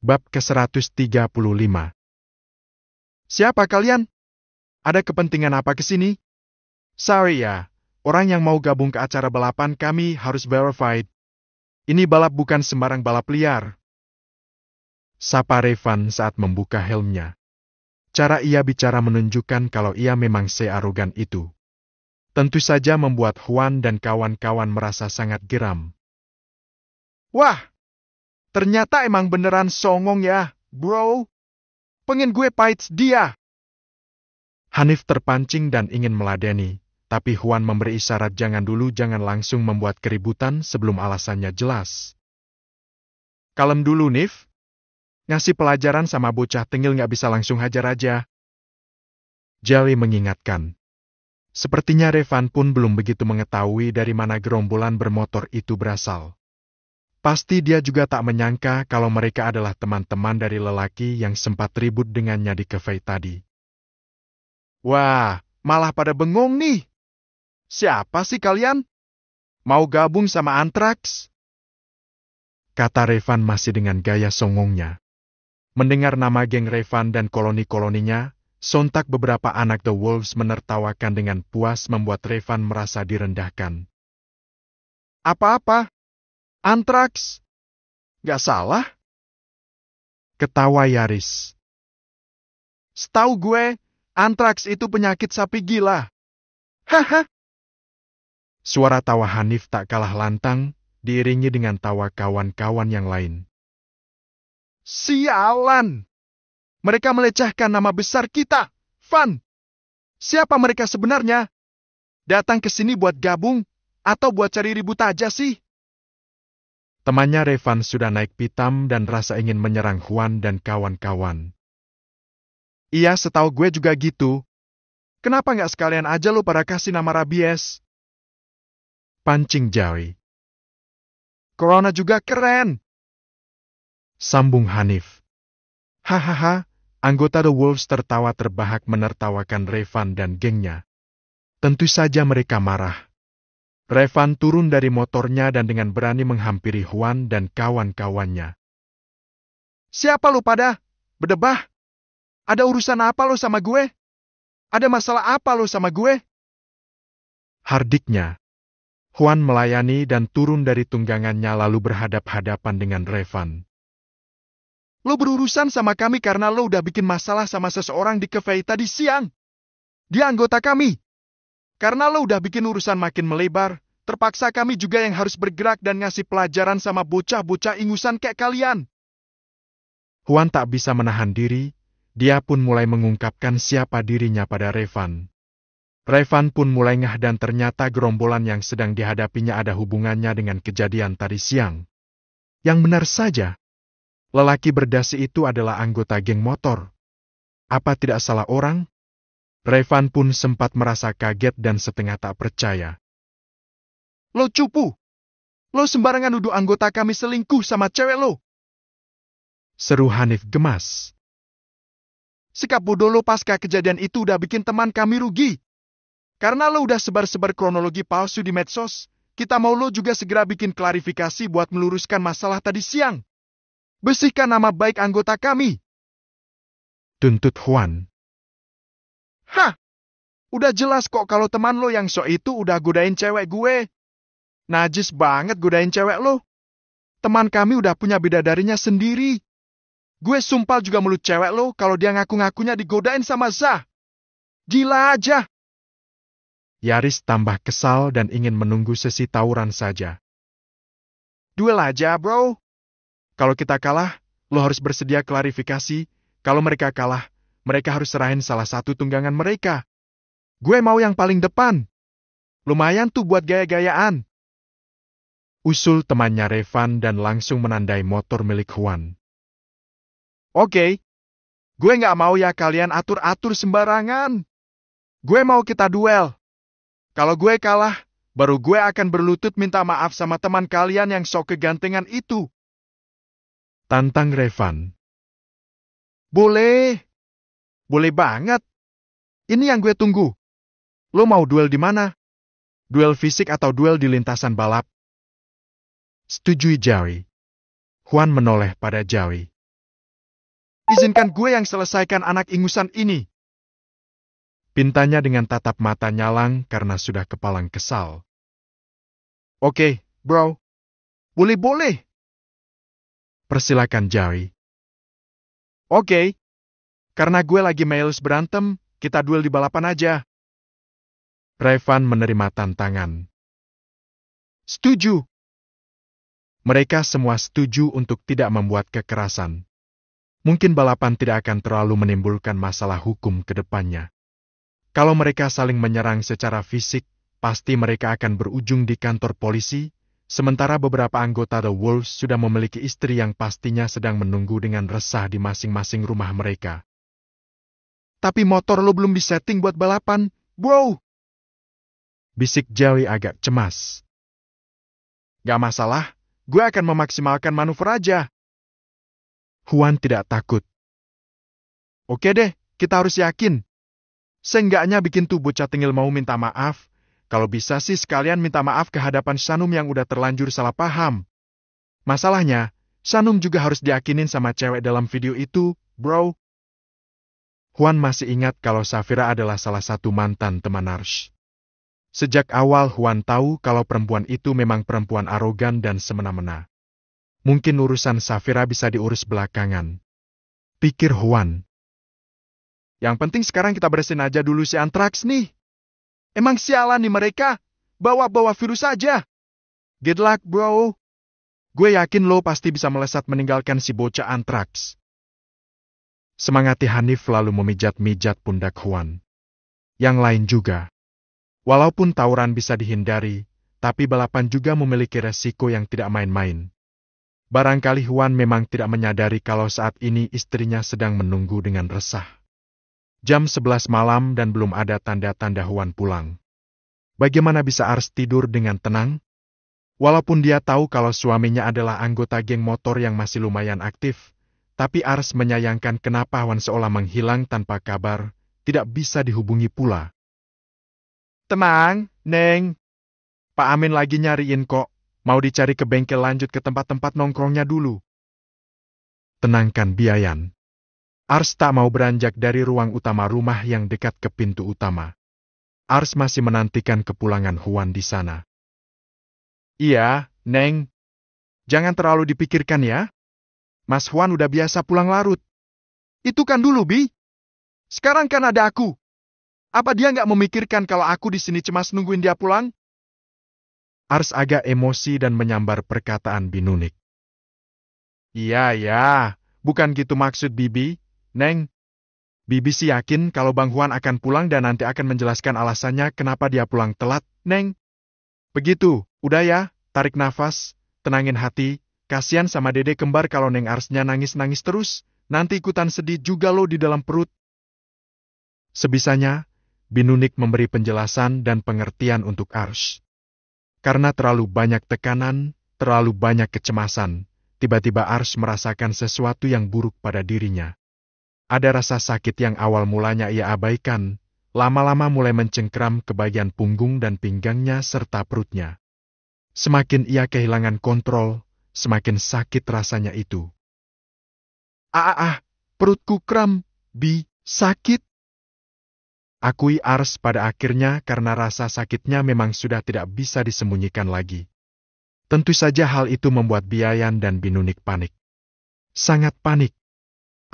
Bab ke-135. Siapa kalian? Ada kepentingan apa ke sini? Sorry ya, orang yang mau gabung ke acara balapan kami harus verified. Ini balap bukan sembarang balap liar. Sapa Revan saat membuka helmnya. Cara ia bicara menunjukkan kalau ia memang searogan itu. Tentu saja membuat Juan dan kawan-kawan merasa sangat geram. Wah! Ternyata emang beneran songong ya, bro. Pengen gue pahit dia. Hanif terpancing dan ingin meladeni, tapi Juan memberi isyarat jangan langsung membuat keributan sebelum alasannya jelas. Kalem dulu, Nif. Ngasih pelajaran sama bocah tengil nggak bisa langsung hajar aja. Jawi mengingatkan. Sepertinya Revan pun belum begitu mengetahui dari mana gerombolan bermotor itu berasal. Pasti dia juga tak menyangka kalau mereka adalah teman-teman dari lelaki yang sempat ribut dengannya di cafe tadi. Wah, malah pada bengong nih. Siapa sih kalian? Mau gabung sama Anthrax? Kata Revan masih dengan gaya songongnya. Mendengar nama geng Revan dan koloni-koloninya, sontak beberapa anak The Wolves menertawakan dengan puas membuat Revan merasa direndahkan. Apa-apa? Anthrax? Gak salah? Ketawa Yaris. Setahu gue, Anthrax itu penyakit sapi gila. Haha. Suara tawa Hanif tak kalah lantang, diiringi dengan tawa kawan-kawan yang lain. Sialan! Mereka melecehkan nama besar kita, Van. Siapa mereka sebenarnya? Datang ke sini buat gabung, atau buat cari ribut aja sih? Temannya Revan sudah naik pitam dan rasa ingin menyerang Juan dan kawan-kawan. Iya, setahu gue juga gitu. Kenapa nggak sekalian aja lo pada kasih nama rabies? Pancing Jawi. Corona juga keren. Sambung Hanif. Hahaha, anggota The Wolves tertawa terbahak menertawakan Revan dan gengnya. Tentu saja mereka marah. Revan turun dari motornya dan dengan berani menghampiri Juan dan kawan-kawannya. Siapa lo pada? Berdebah? Ada urusan apa lo sama gue? Ada masalah apa lo sama gue? Hardiknya. Juan melayani dan turun dari tunggangannya lalu berhadap-hadapan dengan Revan. Lo berurusan sama kami karena lo udah bikin masalah sama seseorang di cafe tadi siang. Dia anggota kami. Karena lo udah bikin urusan makin melebar, terpaksa kami juga yang harus bergerak dan ngasih pelajaran sama bocah-bocah ingusan kayak kalian. Juan tak bisa menahan diri, dia pun mulai mengungkapkan siapa dirinya pada Revan. Revan pun mulai ngeh dan ternyata gerombolan yang sedang dihadapinya ada hubungannya dengan kejadian tadi siang. Yang benar saja, lelaki berdasi itu adalah anggota geng motor. Apa tidak salah orang? Revan pun sempat merasa kaget dan setengah tak percaya. Lo cupu! Lo sembarangan nuduh anggota kami selingkuh sama cewek lo! Seru Hanif gemas. Sikap bodoh lo pasca kejadian itu udah bikin teman kami rugi. Karena lo udah sebar-sebar kronologi palsu di medsos, kita mau lo juga segera bikin klarifikasi buat meluruskan masalah tadi siang. Bersihkan nama baik anggota kami! Tuntut Juan. Hah! Udah jelas kok kalau teman lo yang sok itu udah godain cewek gue. Najis banget godain cewek lo. Teman kami udah punya bidadarinya sendiri. Gue sumpah juga mulut cewek lo kalau dia ngaku-ngakunya digodain sama Zah. Gila aja. Yaris tambah kesal dan ingin menunggu sesi tawuran saja. Duel aja, bro. Kalau kita kalah, lo harus bersedia klarifikasi. Kalau mereka kalah, mereka harus serahin salah satu tunggangan mereka. Gue mau yang paling depan. Lumayan tuh buat gaya-gayaan. Usul temannya Revan dan langsung menandai motor milik Juan. Oke. Gue nggak mau ya kalian atur-atur sembarangan. Gue mau kita duel. Kalau gue kalah, baru gue akan berlutut minta maaf sama teman kalian yang sok kegantengan itu. Tantang Revan. Boleh. Boleh banget. Ini yang gue tunggu. Lo mau duel di mana? Duel fisik atau duel di lintasan balap? Setujui Jawi. Juan menoleh pada Jawi. izinkan gue yang selesaikan anak ingusan ini. Pintanya dengan tatap mata nyalang karena sudah kepalang kesal. Oke, bro. Boleh-boleh. Persilakan Jerry. Oke. Karena gue lagi males berantem, kita duel di balapan aja. Revan menerima tantangan. Setuju. Mereka semua setuju untuk tidak membuat kekerasan. Mungkin balapan tidak akan terlalu menimbulkan masalah hukum ke depannya. Kalau mereka saling menyerang secara fisik, pasti mereka akan berujung di kantor polisi, sementara beberapa anggota The Wolves sudah memiliki istri yang pastinya sedang menunggu dengan resah di masing-masing rumah mereka. Tapi motor lo belum disetting buat balapan, bro. Bisik Jerry agak cemas. Gak masalah, gue akan memaksimalkan manuver aja. Juan tidak takut. Oke deh, kita harus yakin. Seenggaknya bikin tuh bocah tengil mau minta maaf. Kalau bisa sih sekalian minta maaf ke hadapan Shanum yang udah terlanjur salah paham. Masalahnya, Shanum juga harus diyakinin sama cewek dalam video itu, bro. Juan masih ingat kalau Safira adalah salah satu mantan teman Arsh. Sejak awal Juan tahu kalau perempuan itu memang perempuan arogan dan semena-mena. Mungkin urusan Safira bisa diurus belakangan. Pikir Juan. Yang penting sekarang kita beresin aja dulu si Anthrax nih. Emang sialan nih mereka. Bawa-bawa virus aja. Good luck, bro. Gue yakin lo pasti bisa melesat meninggalkan si bocah Anthrax. Semangati Hanif lalu memijat-mijat pundak Juan. Yang lain juga. Walaupun tawuran bisa dihindari, tapi balapan juga memiliki resiko yang tidak main-main. Barangkali Juan memang tidak menyadari kalau saat ini istrinya sedang menunggu dengan resah. Jam 11 malam dan belum ada tanda-tanda Juan pulang. Bagaimana bisa Ars tidur dengan tenang? Walaupun dia tahu kalau suaminya adalah anggota geng motor yang masih lumayan aktif, tapi Ars menyayangkan kenapa Juan seolah menghilang tanpa kabar, tidak bisa dihubungi pula. Tenang, Neng. Pak Amin lagi nyariin kok, mau dicari ke bengkel lanjut ke tempat-tempat nongkrongnya dulu. Tenangkan Biayan. Ars tak mau beranjak dari ruang utama rumah yang dekat ke pintu utama. Ars masih menantikan kepulangan Juan di sana. Iya, Neng. Jangan terlalu dipikirkan ya. Mas Juan udah biasa pulang larut. Itu kan dulu, Bi. Sekarang kan ada aku. Apa dia nggak memikirkan kalau aku di sini cemas nungguin dia pulang? Ars agak emosi dan menyambar perkataan Binunik. Iya, bukan gitu maksud Bibi. Neng, Bibi sih yakin kalau Bang Juan akan pulang dan nanti akan menjelaskan alasannya kenapa dia pulang telat, Neng. Begitu, udah ya, tarik nafas, tenangin hati, kasihan sama Dede kembar kalau Neng Arsnya nangis-nangis terus, nanti ikutan sedih juga lo di dalam perut. Sebisanya, Binunik memberi penjelasan dan pengertian untuk Ars. Karena terlalu banyak tekanan, terlalu banyak kecemasan, tiba-tiba Ars merasakan sesuatu yang buruk pada dirinya. Ada rasa sakit yang awal mulanya ia abaikan, lama-lama mulai mencengkeram ke bagian punggung dan pinggangnya serta perutnya. Semakin ia kehilangan kontrol, semakin sakit rasanya itu. Perutku kram, Bi, sakit. Akui Ars pada akhirnya karena rasa sakitnya memang sudah tidak bisa disembunyikan lagi. Tentu saja hal itu membuat Biayan dan Binunik panik. Sangat panik.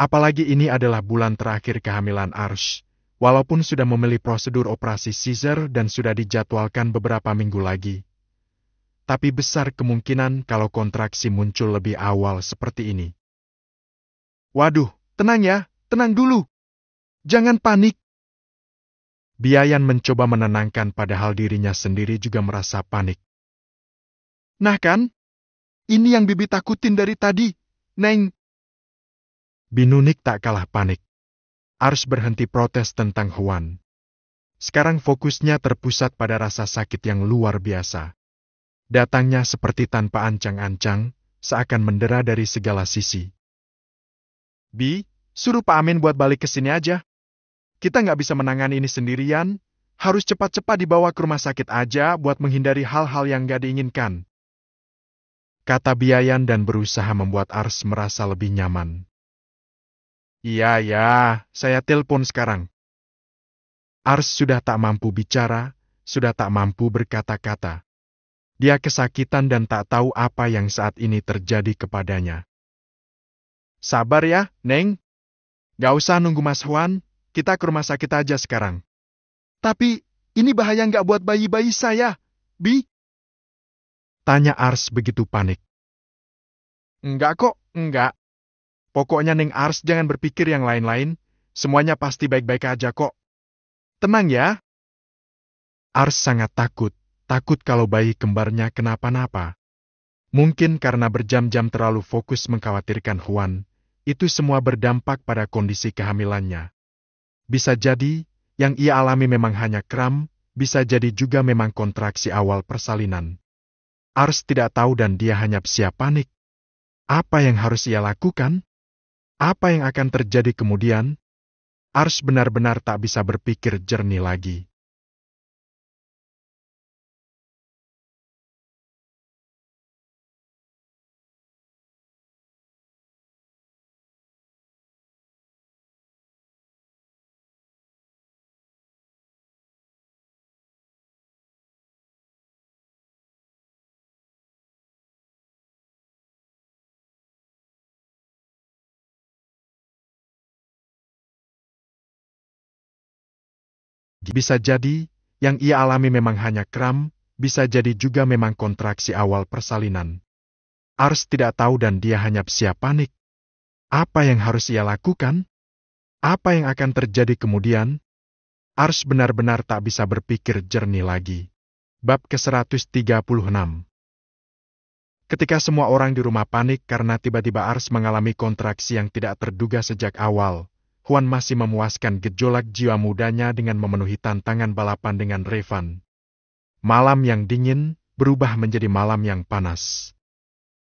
Apalagi ini adalah bulan terakhir kehamilan Ars, walaupun sudah memilih prosedur operasi Caesar dan sudah dijadwalkan beberapa minggu lagi. Tapi besar kemungkinan kalau kontraksi muncul lebih awal seperti ini. Waduh, tenang ya, tenang dulu. Jangan panik. Biayan mencoba menenangkan padahal dirinya sendiri juga merasa panik. Nah kan, ini yang Bibi takutin dari tadi, Neng. Binunik tak kalah panik. Ars berhenti protes tentang Juan. Sekarang fokusnya terpusat pada rasa sakit yang luar biasa. Datangnya seperti tanpa ancang-ancang, seakan mendera dari segala sisi. Bi, suruh Pak Amin buat balik ke sini aja. Kita nggak bisa menangani ini sendirian, harus cepat-cepat dibawa ke rumah sakit aja buat menghindari hal-hal yang nggak diinginkan. Kata Biayan dan berusaha membuat Ars merasa lebih nyaman. Iya, ya, saya telepon sekarang. Ars sudah tak mampu bicara, sudah tak mampu berkata-kata. Dia kesakitan dan tak tahu apa yang saat ini terjadi kepadanya. Sabar ya, Neng. Gak usah nunggu Mas Huan, kita ke rumah sakit aja sekarang. Tapi, ini bahaya nggak buat bayi-bayi saya, Bi? Tanya Ars begitu panik. Enggak kok, enggak. Pokoknya Neng Ars jangan berpikir yang lain-lain, semuanya pasti baik-baik aja kok. Tenang ya. Ars sangat takut, takut kalau bayi kembarnya kenapa-napa. Mungkin karena berjam-jam terlalu fokus mengkhawatirkan Huan, itu semua berdampak pada kondisi kehamilannya. Bisa jadi, yang ia alami memang hanya kram, bisa jadi juga memang kontraksi awal persalinan. Ars tidak tahu dan dia hanya siap panik. Apa yang harus ia lakukan? Apa yang akan terjadi kemudian? Ars benar-benar tak bisa berpikir jernih lagi. Bisa jadi, yang ia alami memang hanya kram, bisa jadi juga memang kontraksi awal persalinan. Ars tidak tahu dan dia hanya siap panik. Apa yang harus ia lakukan? Apa yang akan terjadi kemudian? Ars benar-benar tak bisa berpikir jernih lagi. Bab ke-136. Ketika semua orang di rumah panik karena tiba-tiba Ars mengalami kontraksi yang tidak terduga sejak awal, Huan masih memuaskan gejolak jiwa mudanya dengan memenuhi tantangan balapan dengan Revan. Malam yang dingin berubah menjadi malam yang panas.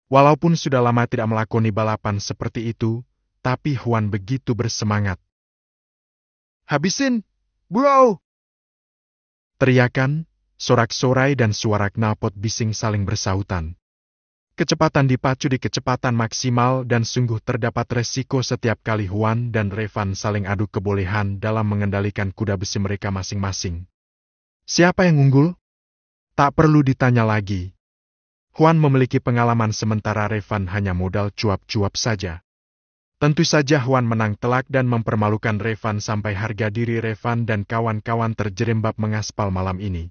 Walaupun sudah lama tidak melakoni balapan seperti itu, tapi Huan begitu bersemangat. Habisin, bro! Teriakan, sorak-sorai dan suara knalpot bising saling bersahutan. Kecepatan dipacu di kecepatan maksimal dan sungguh terdapat resiko setiap kali Huan dan Revan saling adu kebolehan dalam mengendalikan kuda besi mereka masing-masing. Siapa yang unggul? Tak perlu ditanya lagi. Huan memiliki pengalaman sementara Revan hanya modal cuap-cuap saja. Tentu saja Huan menang telak dan mempermalukan Revan sampai harga diri Revan dan kawan-kawan terjerembab mengaspal malam ini.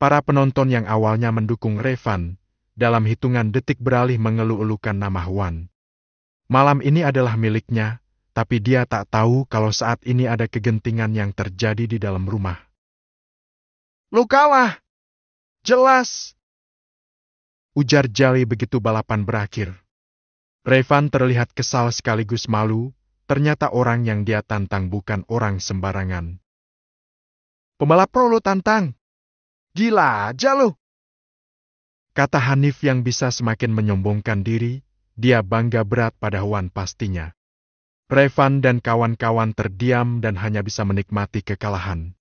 Para penonton yang awalnya mendukung Revan, dalam hitungan detik beralih mengeluh-elukan nama Huan. Malam ini adalah miliknya, tapi dia tak tahu kalau saat ini ada kegentingan yang terjadi di dalam rumah. Lu kalah! Jelas! Ujar Jali begitu balapan berakhir. Revan terlihat kesal sekaligus malu, ternyata orang yang dia tantang bukan orang sembarangan. Pembalap pro lu tantang? Gila aja lu! Kata Hanif yang bisa semakin menyombongkan diri, dia bangga berat pada Huan pastinya. Revan dan kawan-kawan terdiam dan hanya bisa menikmati kekalahan.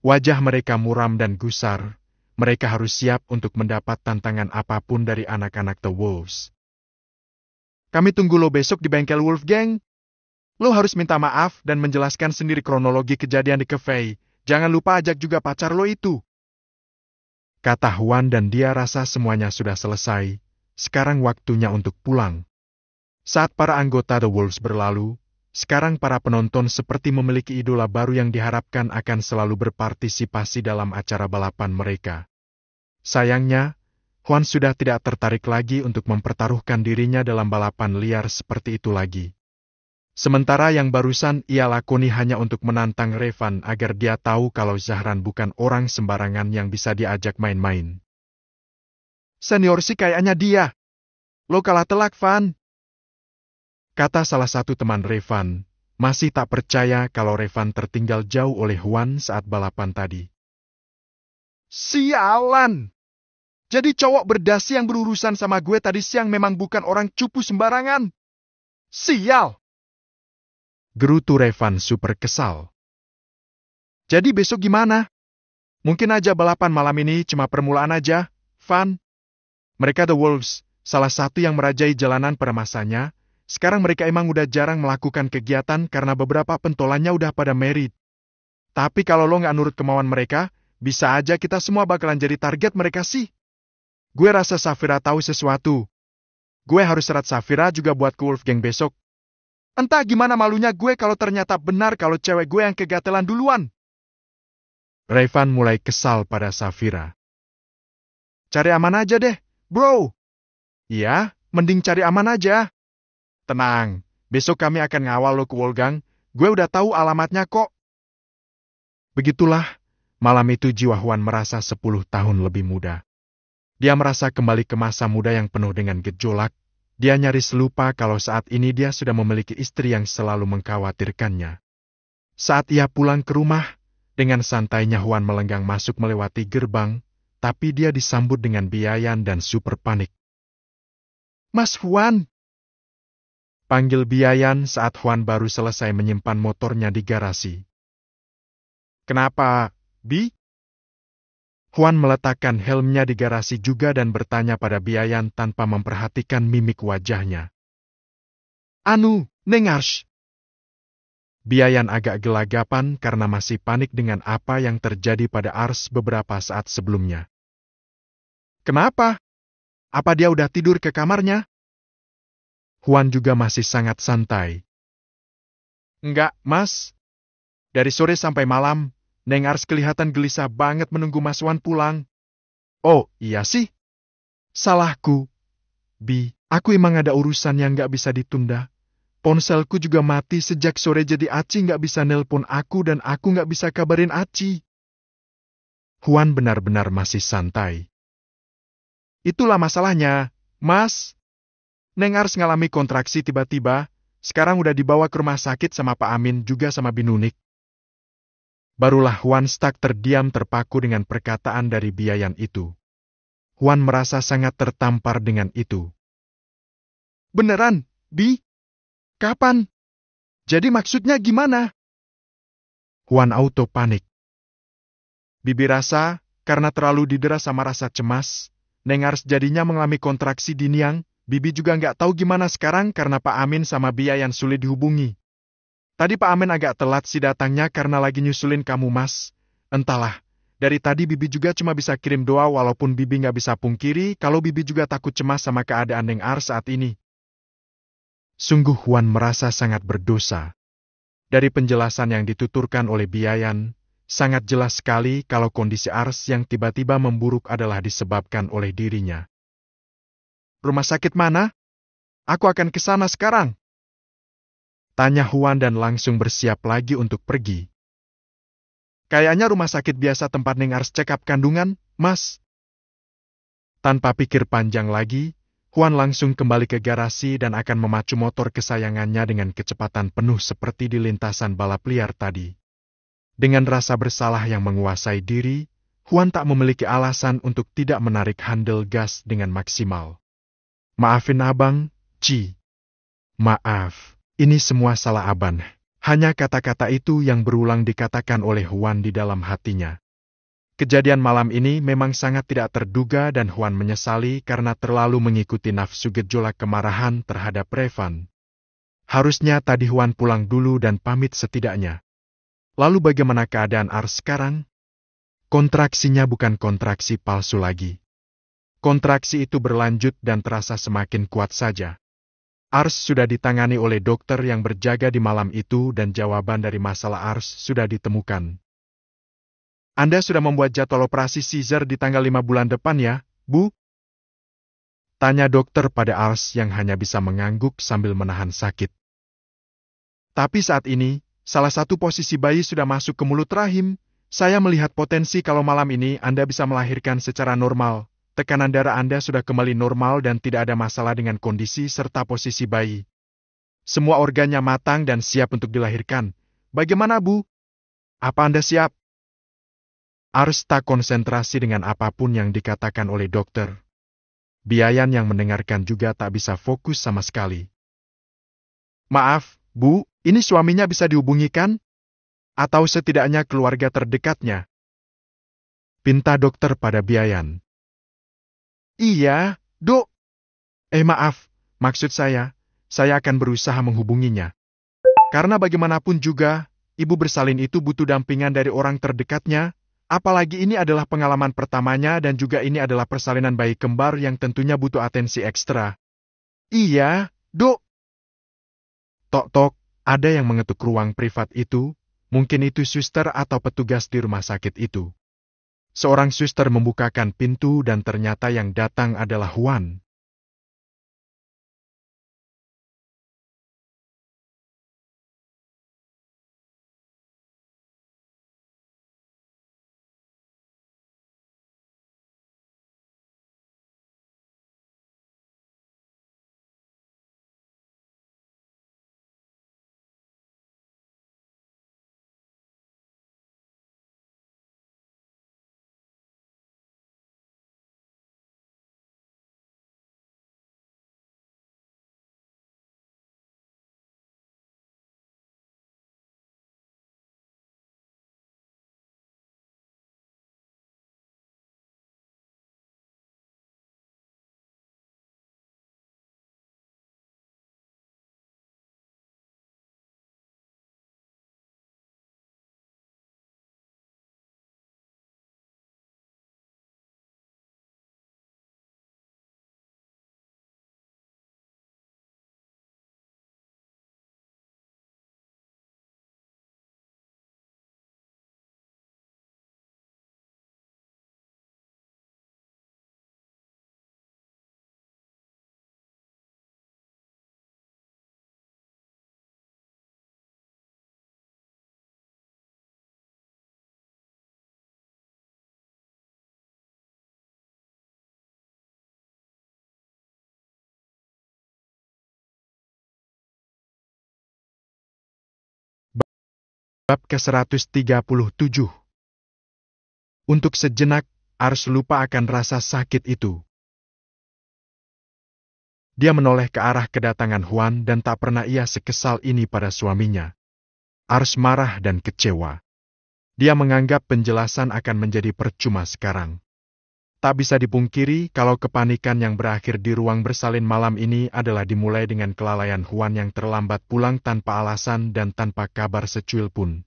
Wajah mereka muram dan gusar, mereka harus siap untuk mendapat tantangan apapun dari anak-anak The Wolves. Kami tunggu lo besok di bengkel Wolfgang. Lo harus minta maaf dan menjelaskan sendiri kronologi kejadian di cafe. Jangan lupa ajak juga pacar lo itu. Kata Huan dan dia rasa semuanya sudah selesai, sekarang waktunya untuk pulang. Saat para anggota The Wolves berlalu, sekarang para penonton seperti memiliki idola baru yang diharapkan akan selalu berpartisipasi dalam acara balapan mereka. Sayangnya, Huan sudah tidak tertarik lagi untuk mempertaruhkan dirinya dalam balapan liar seperti itu lagi. Sementara yang barusan ia lakoni hanya untuk menantang Revan agar dia tahu kalau Zahran bukan orang sembarangan yang bisa diajak main-main. Senior sih kayaknya dia. Lo kalah telak, Van. Kata salah satu teman Revan, masih tak percaya kalau Revan tertinggal jauh oleh Huan saat balapan tadi. Sialan! Jadi cowok berdasi yang berurusan sama gue tadi siang memang bukan orang cupu sembarangan. Sial! Gerutu Revan super kesal. Jadi besok gimana? Mungkin aja balapan malam ini cuma permulaan aja, Van. Mereka The Wolves, salah satu yang merajai jalanan pada masanya, sekarang mereka emang udah jarang melakukan kegiatan karena beberapa pentolannya udah pada married. Tapi kalau lo nggak nurut kemauan mereka, bisa aja kita semua bakalan jadi target mereka sih. Gue rasa Safira tahu sesuatu. Gue harus serat Safira juga buat ke Wolfgang besok. Entah gimana malunya gue kalau ternyata benar kalau cewek gue yang kegatelan duluan. Revan mulai kesal pada Safira. Cari aman aja deh, bro. Iya, mending cari aman aja. Tenang, besok kami akan ngawal lo ke Wolfgang. Gue udah tahu alamatnya kok. Begitulah, malam itu jiwa Huan merasa 10 tahun lebih muda. Dia merasa kembali ke masa muda yang penuh dengan gejolak. Dia nyaris lupa kalau saat ini dia sudah memiliki istri yang selalu mengkhawatirkannya. Saat ia pulang ke rumah, dengan santainya Huan melenggang masuk melewati gerbang, tapi dia disambut dengan Biayan dan super panik. Mas Huan! Panggil Biayan saat Huan baru selesai menyimpan motornya di garasi. Kenapa, Bi? Huan meletakkan helmnya di garasi juga dan bertanya pada Biayan tanpa memperhatikan mimik wajahnya. Anu, Neng Ars. Biayan agak gelagapan karena masih panik dengan apa yang terjadi pada Ars beberapa saat sebelumnya. Kenapa? Apa dia udah tidur ke kamarnya? Huan juga masih sangat santai. Enggak, Mas. Dari sore sampai malam, Neng Ars kelihatan gelisah banget menunggu Mas Huan pulang. Oh, iya sih. Salahku. Bi, aku emang ada urusan yang nggak bisa ditunda. Ponselku juga mati sejak sore jadi Aci nggak bisa nelpon aku dan aku nggak bisa kabarin Aci. Huan benar-benar masih santai. Itulah masalahnya, Mas. Neng Ars ngalami kontraksi tiba-tiba, sekarang udah dibawa ke rumah sakit sama Pak Amin juga sama Binunik. Barulah Huan stuck terdiam terpaku dengan perkataan dari Biayan itu. Huan merasa sangat tertampar dengan itu. Beneran, Bi? Kapan? Jadi maksudnya gimana? Huan auto panik. Bibi rasa, karena terlalu didera sama rasa cemas, Neng Ars jadinya mengalami kontraksi diniang. Bibi juga nggak tahu gimana sekarang karena Pak Amin sama Biayan sulit dihubungi. Tadi Pak Amin agak telat sih datangnya karena lagi nyusulin kamu, Mas. Entahlah, dari tadi Bibi juga cuma bisa kirim doa walaupun Bibi nggak bisa pungkiri kalau Bibi juga takut cemas sama keadaan Neng Ars saat ini. Sungguh Huan merasa sangat berdosa. Dari penjelasan yang dituturkan oleh Biayan, sangat jelas sekali kalau kondisi Ars yang tiba-tiba memburuk adalah disebabkan oleh dirinya. Rumah sakit mana? Aku akan ke sana sekarang. Tanya Huan dan langsung bersiap lagi untuk pergi. Kayaknya rumah sakit biasa tempat Neng Ars check up kandungan, Mas. Tanpa pikir panjang lagi, Huan langsung kembali ke garasi dan akan memacu motor kesayangannya dengan kecepatan penuh seperti di lintasan balap liar tadi. Dengan rasa bersalah yang menguasai diri, Huan tak memiliki alasan untuk tidak menarik handle gas dengan maksimal. Maafin abang, Ci. Maaf, ini semua salah abang. Hanya kata-kata itu yang berulang dikatakan oleh Huan di dalam hatinya. Kejadian malam ini memang sangat tidak terduga dan Huan menyesali karena terlalu mengikuti nafsu gejolak kemarahan terhadap Revan. Harusnya tadi Huan pulang dulu dan pamit setidaknya. Lalu bagaimana keadaan Ars sekarang? Kontraksinya bukan kontraksi palsu lagi. Kontraksi itu berlanjut dan terasa semakin kuat saja. Ars sudah ditangani oleh dokter yang berjaga di malam itu dan jawaban dari masalah Ars sudah ditemukan. Anda sudah membuat jadwal operasi Caesar di tanggal 5 bulan depan ya, Bu? Tanya dokter pada Ars yang hanya bisa mengangguk sambil menahan sakit. Tapi saat ini, salah satu posisi bayi sudah masuk ke mulut rahim. Saya melihat potensi kalau malam ini Anda bisa melahirkan secara normal. Tekanan darah Anda sudah kembali normal dan tidak ada masalah dengan kondisi serta posisi bayi. Semua organnya matang dan siap untuk dilahirkan. Bagaimana, Bu? Apa Anda siap? Ars tak konsentrasi dengan apapun yang dikatakan oleh dokter. Biayan yang mendengarkan juga tak bisa fokus sama sekali. Maaf, Bu, ini suaminya bisa dihubungi kan? Atau setidaknya keluarga terdekatnya? Pinta dokter pada Biayan. Iya, Dok. Maaf, maksud saya saya akan berusaha menghubunginya. Karena bagaimanapun juga, ibu bersalin itu butuh dampingan dari orang terdekatnya, apalagi ini adalah pengalaman pertamanya dan juga ini adalah persalinan bayi kembar yang tentunya butuh atensi ekstra. Iya, Dok. Tok-tok, ada yang mengetuk ruang privat itu, mungkin itu suster atau petugas di rumah sakit itu. Seorang suster membukakan pintu dan ternyata yang datang adalah Juan. Bab ke-137. Untuk sejenak, Ars lupa akan rasa sakit itu. Dia menoleh ke arah kedatangan Juan dan tak pernah ia sekesal ini pada suaminya. Ars marah dan kecewa. Dia menganggap penjelasan akan menjadi percuma sekarang. Tak bisa dipungkiri kalau kepanikan yang berakhir di ruang bersalin malam ini adalah dimulai dengan kelalaian Juan yang terlambat pulang tanpa alasan dan tanpa kabar secuil pun.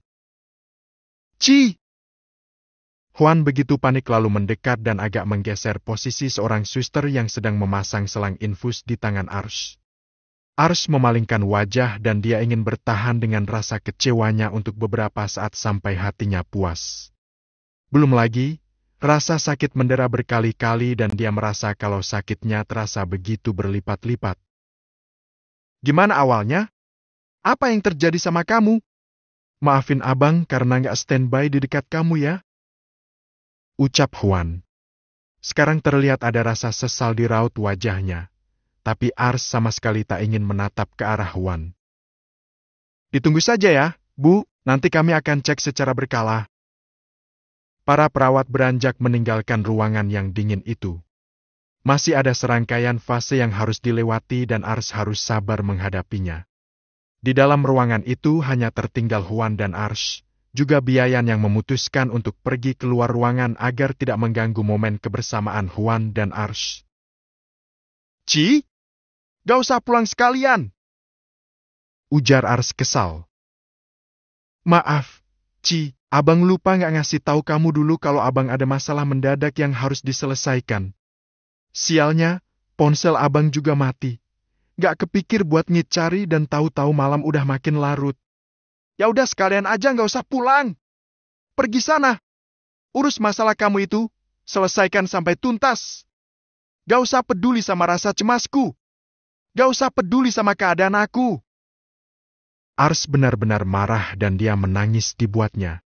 Ci! Juan begitu panik lalu mendekat dan agak menggeser posisi seorang suster yang sedang memasang selang infus di tangan Ars. Ars memalingkan wajah dan dia ingin bertahan dengan rasa kecewanya untuk beberapa saat sampai hatinya puas. Belum lagi, rasa sakit mendera berkali-kali dan dia merasa kalau sakitnya terasa begitu berlipat-lipat. Gimana awalnya? Apa yang terjadi sama kamu? Maafin abang karena nggak standby di dekat kamu ya. Ucap Juan. Sekarang terlihat ada rasa sesal di raut wajahnya. Tapi Ars sama sekali tak ingin menatap ke arah Juan. Ditunggu saja ya, Bu, nanti kami akan cek secara berkala. Para perawat beranjak meninggalkan ruangan yang dingin itu. Masih ada serangkaian fase yang harus dilewati dan Ars harus sabar menghadapinya. Di dalam ruangan itu hanya tertinggal Juan dan Ars, juga Biayan yang memutuskan untuk pergi keluar ruangan agar tidak mengganggu momen kebersamaan Juan dan Ars. Ci, gak usah pulang sekalian, ujar Ars kesal. Maaf, Ci, abang lupa gak ngasih tahu kamu dulu kalau abang ada masalah mendadak yang harus diselesaikan. Sialnya, ponsel abang juga mati. Gak kepikir buat ngicari dan tahu-tahu malam udah makin larut. Ya udah sekalian aja gak usah pulang. Pergi sana. Urus masalah kamu itu, selesaikan sampai tuntas. Gak usah peduli sama rasa cemasku. Gak usah peduli sama keadaan aku. Ars benar-benar marah dan dia menangis dibuatnya.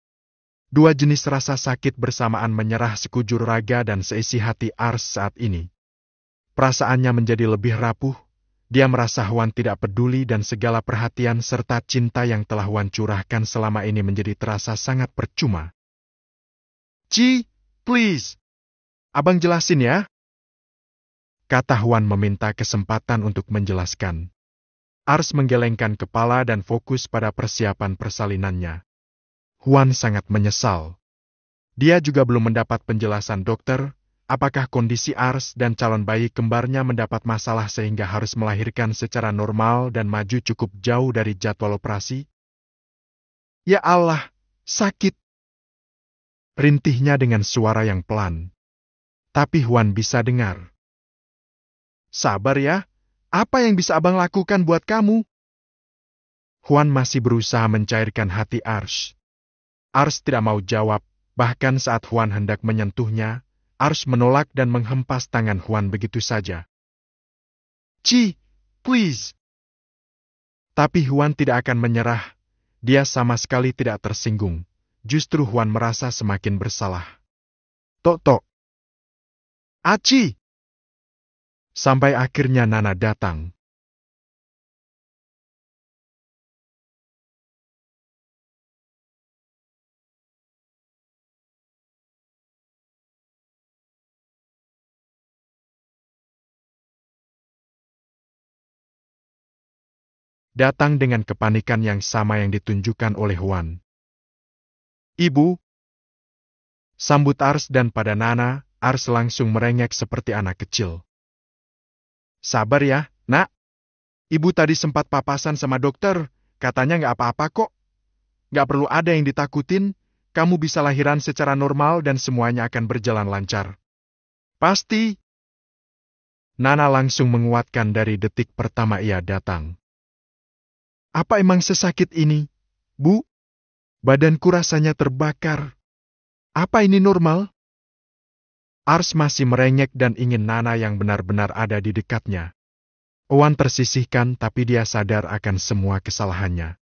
Dua jenis rasa sakit bersamaan menyerah sekujur raga dan seisi hati Ars saat ini. Perasaannya menjadi lebih rapuh. Dia merasa Juan tidak peduli dan segala perhatian serta cinta yang telah Juan curahkan selama ini menjadi terasa sangat percuma. Ci, please. Abang jelasin ya. Kata Juan meminta kesempatan untuk menjelaskan. Ars menggelengkan kepala dan fokus pada persiapan persalinannya. Juan sangat menyesal. Dia juga belum mendapat penjelasan dokter, apakah kondisi Ars dan calon bayi kembarnya mendapat masalah sehingga harus melahirkan secara normal dan maju cukup jauh dari jadwal operasi? Ya Allah, sakit! Rintihnya dengan suara yang pelan. Tapi Huan bisa dengar. Sabar ya, apa yang bisa abang lakukan buat kamu? Huan masih berusaha mencairkan hati Ars. Ars tidak mau jawab, bahkan saat Huan hendak menyentuhnya, Ars menolak dan menghempas tangan Huan begitu saja. Ci, please. Tapi Huan tidak akan menyerah. Dia sama sekali tidak tersinggung. Justru Huan merasa semakin bersalah. Tok. Aci! Sampai akhirnya Nana datang. Datang dengan kepanikan yang sama yang ditunjukkan oleh Huan. Ibu, sambut Ars dan pada Nana, Ars langsung merengek seperti anak kecil. Sabar ya, nak. Ibu tadi sempat papasan sama dokter, katanya nggak apa-apa kok. Nggak perlu ada yang ditakutin, kamu bisa lahiran secara normal dan semuanya akan berjalan lancar. Pasti. Nana langsung menguatkan dari detik pertama ia datang. Apa emang sesakit ini, Bu? Badanku rasanya terbakar. Apa ini normal? Ars masih merengek dan ingin Nana yang benar-benar ada di dekatnya. Owan tersisihkan tapi dia sadar akan semua kesalahannya.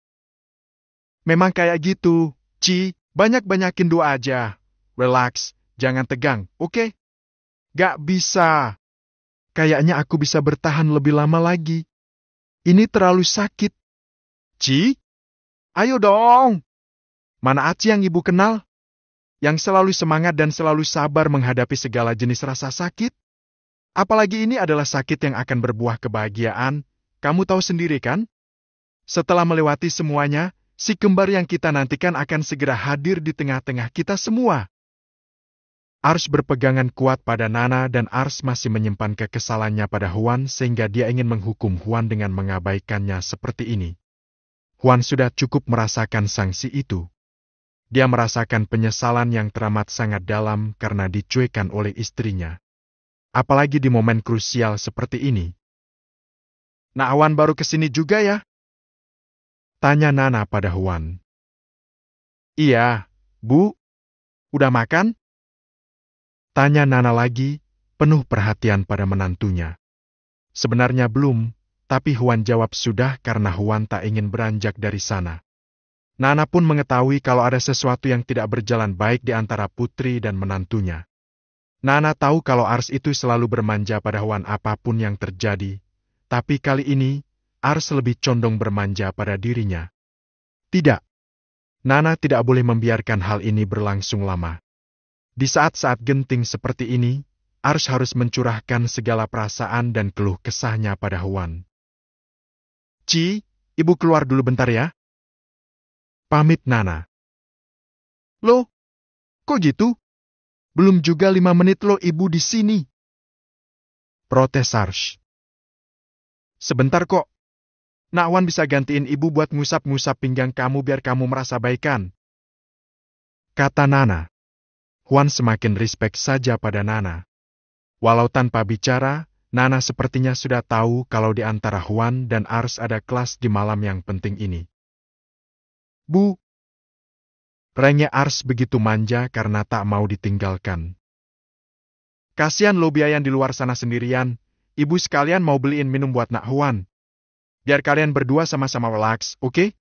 Memang kayak gitu, Ci, banyak-banyakin doa aja. Relax, jangan tegang, oke? Gak bisa. Kayaknya aku bisa bertahan lebih lama lagi. Ini terlalu sakit. Ci? Ayo dong! Mana Aci yang ibu kenal? Yang selalu semangat dan selalu sabar menghadapi segala jenis rasa sakit? Apalagi ini adalah sakit yang akan berbuah kebahagiaan, kamu tahu sendiri kan? Setelah melewati semuanya, si kembar yang kita nantikan akan segera hadir di tengah-tengah kita semua. Ars berpegangan kuat pada Nana dan Ars masih menyimpan kekesalannya pada Huan sehingga dia ingin menghukum Huan dengan mengabaikannya seperti ini. Huan sudah cukup merasakan sanksi itu. Dia merasakan penyesalan yang teramat sangat dalam karena dicuekan oleh istrinya. Apalagi di momen krusial seperti ini. Nak Huan baru kesini juga ya? Tanya Nana pada Huan. Iya, Bu. Udah makan? Tanya Nana lagi, penuh perhatian pada menantunya. Sebenarnya belum, tapi Huan jawab sudah karena Huan tak ingin beranjak dari sana. Nana pun mengetahui kalau ada sesuatu yang tidak berjalan baik di antara putri dan menantunya. Nana tahu kalau Ars itu selalu bermanja pada Huan apapun yang terjadi, tapi kali ini Ars lebih condong bermanja pada dirinya. Tidak. Nana tidak boleh membiarkan hal ini berlangsung lama. Di saat-saat genting seperti ini, Ars harus mencurahkan segala perasaan dan keluh kesahnya pada Huan. Ci, ibu keluar dulu bentar ya. Pamit Nana. Loh, kok gitu? Belum juga 5 menit loh ibu di sini. Protes Ars. Sebentar kok. Nak Wan bisa gantiin ibu buat ngusap-ngusap pinggang kamu biar kamu merasa baikan. Kata Nana. Huan semakin respek saja pada Nana. Walau tanpa bicara, Nana sepertinya sudah tahu kalau di antara Huan dan Ars ada kelas di malam yang penting ini. Bu. Rengek Ars begitu manja karena tak mau ditinggalkan. Kasian lo biayan di luar sana sendirian. Ibu sekalian mau beliin minum buat Nak Huan. Biar kalian berdua sama-sama relax, oke?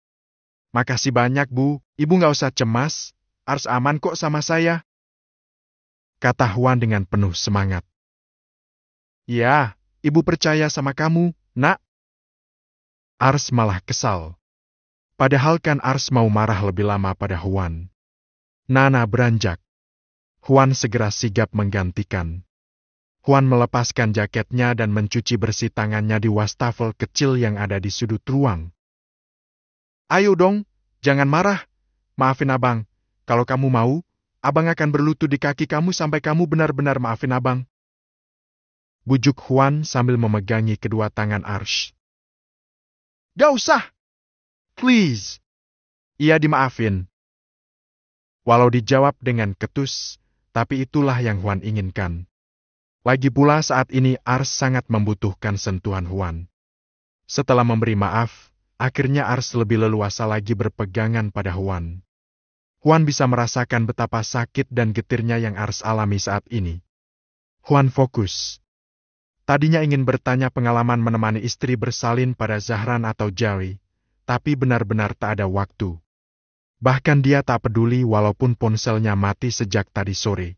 Makasih banyak, Bu. Ibu nggak usah cemas. Ars aman kok sama saya. Kata Huan dengan penuh semangat. Ya, ibu percaya sama kamu, Nak. Ars malah kesal. Padahal kan Ars mau marah lebih lama pada Huan. Nana beranjak. Huan segera sigap menggantikan. Huan melepaskan jaketnya dan mencuci bersih tangannya di wastafel kecil yang ada di sudut ruang. Ayo dong, jangan marah. Maafin abang, kalau kamu mau, abang akan berlutut di kaki kamu sampai kamu benar-benar maafin abang. Bujuk Huan sambil memegangi kedua tangan Arsh. Gak usah. Please. Ia dimaafin. Walau dijawab dengan ketus, tapi itulah yang Huan inginkan. Lagi pula saat ini Arsh sangat membutuhkan sentuhan Huan. Setelah memberi maaf, akhirnya Arsh lebih leluasa lagi berpegangan pada Huan. Huan bisa merasakan betapa sakit dan getirnya yang Arsh alami saat ini. Huan fokus. Tadinya ingin bertanya pengalaman menemani istri bersalin pada Zahran atau Jerry, tapi benar-benar tak ada waktu. Bahkan dia tak peduli walaupun ponselnya mati sejak tadi sore.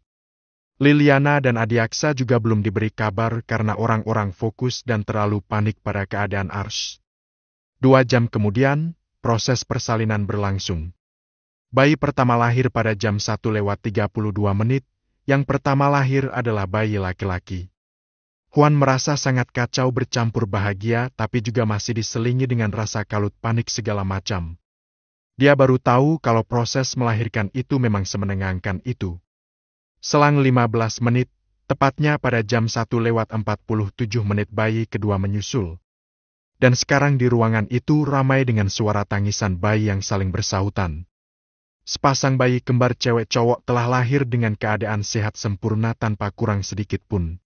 Liliana dan Adiaksa juga belum diberi kabar karena orang-orang fokus dan terlalu panik pada keadaan Arsh. 2 jam kemudian, proses persalinan berlangsung. Bayi pertama lahir pada jam 1:32. Yang pertama lahir adalah bayi laki-laki. Huan merasa sangat kacau bercampur bahagia tapi juga masih diselingi dengan rasa kalut panik segala macam. Dia baru tahu kalau proses melahirkan itu memang semenengangkan itu. Selang 15 menit, tepatnya pada jam 1:47 bayi kedua menyusul. Dan sekarang di ruangan itu ramai dengan suara tangisan bayi yang saling bersahutan. Sepasang bayi kembar cewek-cowok telah lahir dengan keadaan sehat sempurna tanpa kurang sedikit pun.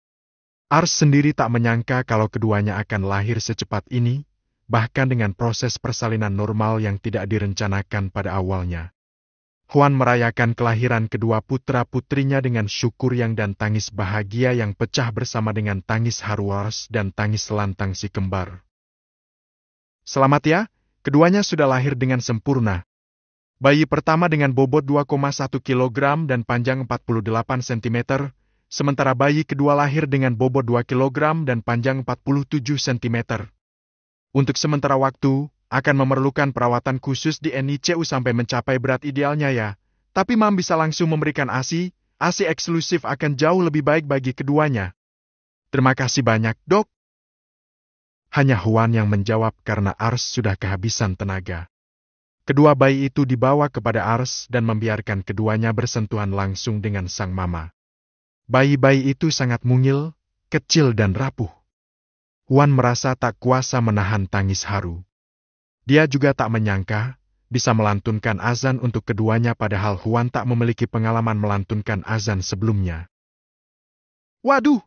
Arsh sendiri tak menyangka kalau keduanya akan lahir secepat ini, bahkan dengan proses persalinan normal yang tidak direncanakan pada awalnya. Huan merayakan kelahiran kedua putra-putrinya dengan syukur yang dan tangis bahagia yang pecah bersama dengan tangis haru Arsh dan tangis lantang si kembar. Selamat ya, keduanya sudah lahir dengan sempurna. Bayi pertama dengan bobot 2,1 kg dan panjang 48 cm, sementara bayi kedua lahir dengan bobot 2 kg dan panjang 47 cm. Untuk sementara waktu, akan memerlukan perawatan khusus di NICU sampai mencapai berat idealnya ya. Tapi Mam bisa langsung memberikan ASI eksklusif akan jauh lebih baik bagi keduanya. Terima kasih banyak, Dok. Hanya Huan yang menjawab karena Arsh sudah kehabisan tenaga. Kedua bayi itu dibawa kepada Arsh dan membiarkan keduanya bersentuhan langsung dengan sang mama. Bayi-bayi itu sangat mungil, kecil dan rapuh. Huan merasa tak kuasa menahan tangis haru. Dia juga tak menyangka bisa melantunkan azan untuk keduanya padahal Huan tak memiliki pengalaman melantunkan azan sebelumnya. Waduh!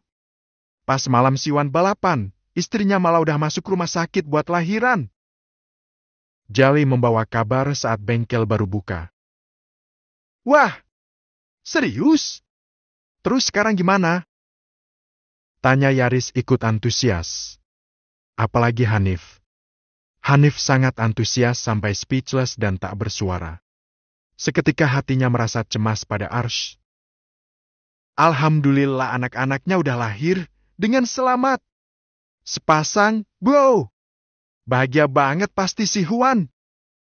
Pas malam Siwan balapan, istrinya malah udah masuk rumah sakit buat lahiran. Jali membawa kabar saat bengkel baru buka. Wah! Serius? Terus sekarang gimana? Tanya Yaris ikut antusias. Apalagi Hanif. Hanif sangat antusias sampai speechless dan tak bersuara. Seketika hatinya merasa cemas pada Arsh. Alhamdulillah anak-anaknya udah lahir dengan selamat. Sepasang, bro. Bahagia banget pasti si Huan.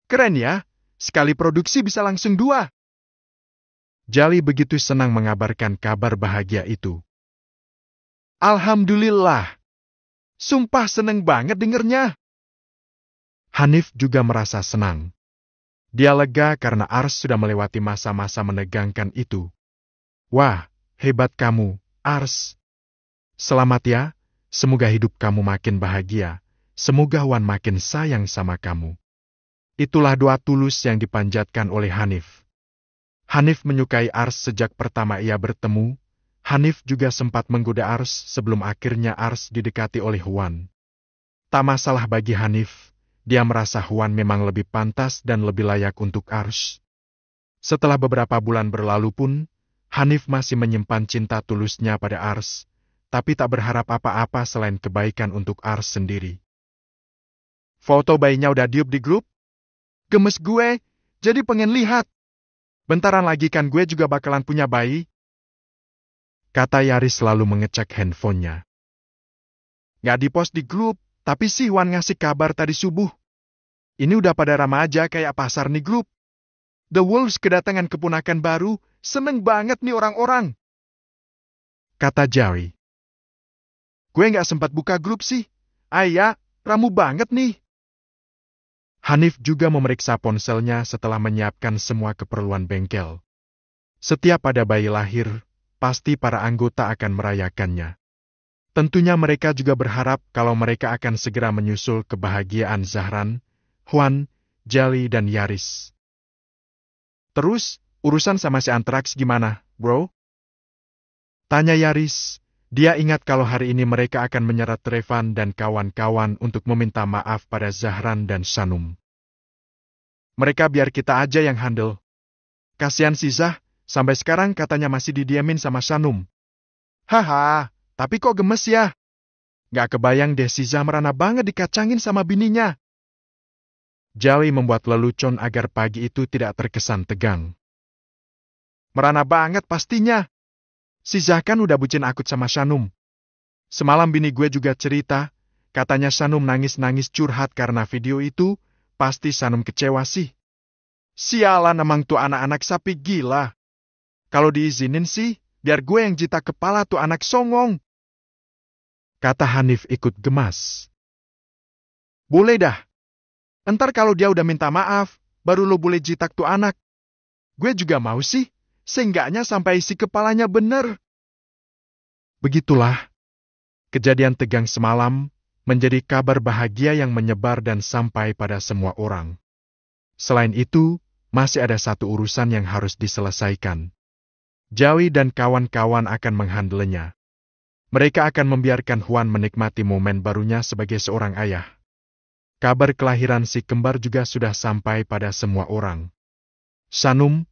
Keren ya, sekali produksi bisa langsung 2. Jali begitu senang mengabarkan kabar bahagia itu. Alhamdulillah. Sumpah seneng banget dengernya. Hanif juga merasa senang. Dia lega karena Arsh sudah melewati masa-masa menegangkan itu. Wah, hebat kamu, Arsh. Selamat ya, semoga hidup kamu makin bahagia. Semoga Huan makin sayang sama kamu. Itulah doa tulus yang dipanjatkan oleh Hanif. Hanif menyukai Arsh sejak pertama ia bertemu. Hanif juga sempat menggoda Arsh sebelum akhirnya Arsh didekati oleh Huan. Tak masalah bagi Hanif. Dia merasa Huan memang lebih pantas dan lebih layak untuk Arsh. Setelah beberapa bulan berlalu pun, Hanif masih menyimpan cinta tulusnya pada Arsh, tapi tak berharap apa-apa selain kebaikan untuk Arsh sendiri. Foto bayinya udah diup di grup? Gemes gue, jadi pengen lihat. Bentaran lagi kan gue juga bakalan punya bayi. Kata Yaris lalu mengecek handphonenya. Gak dipost di grup. Tapi si Huan ngasih kabar tadi subuh. Ini udah pada ramah aja kayak pasar nih grup. The Wolves kedatangan keponakan baru, seneng banget nih orang-orang. Kata Jerry. Gue nggak sempat buka grup sih. Ayah, ramu banget nih. Hanif juga memeriksa ponselnya setelah menyiapkan semua keperluan bengkel. Setiap ada bayi lahir, pasti para anggota akan merayakannya. Tentunya mereka juga berharap kalau mereka akan segera menyusul kebahagiaan Zahran, Juan, Jali, dan Yaris. Terus, urusan sama si Antrax gimana, bro? Tanya Yaris. Dia ingat kalau hari ini mereka akan menyeret Revan dan kawan-kawan untuk meminta maaf pada Zahran dan Sanum. Mereka biar kita aja yang handle. Kasihan si Zah, sampai sekarang katanya masih didiamin sama Sanum. Haha, tapi kok gemes ya? Gak kebayang deh si Zah merana banget dikacangin sama bininya. Jali membuat lelucon agar pagi itu tidak terkesan tegang. Merana banget pastinya. Si Zah kan udah bucin akut sama Sanum. Semalam bini gue juga cerita, katanya Sanum nangis-nangis curhat karena video itu, pasti Sanum kecewa sih. Sialan emang tuh anak-anak sapi gila. Kalau diizinin sih, biar gue yang jitak kepala tuh anak songong. Kata Hanif ikut gemas. Boleh dah. Entar kalau dia udah minta maaf, baru lo boleh jitak tuh anak. Gue juga mau sih. Seenggaknya sampai isi kepalanya bener. Begitulah. Kejadian tegang semalam menjadi kabar bahagia yang menyebar dan sampai pada semua orang. Selain itu, masih ada satu urusan yang harus diselesaikan. Jawi dan kawan-kawan akan menghandlenya. Mereka akan membiarkan Juan menikmati momen barunya sebagai seorang ayah. Kabar kelahiran si kembar juga sudah sampai pada semua orang. Sanum,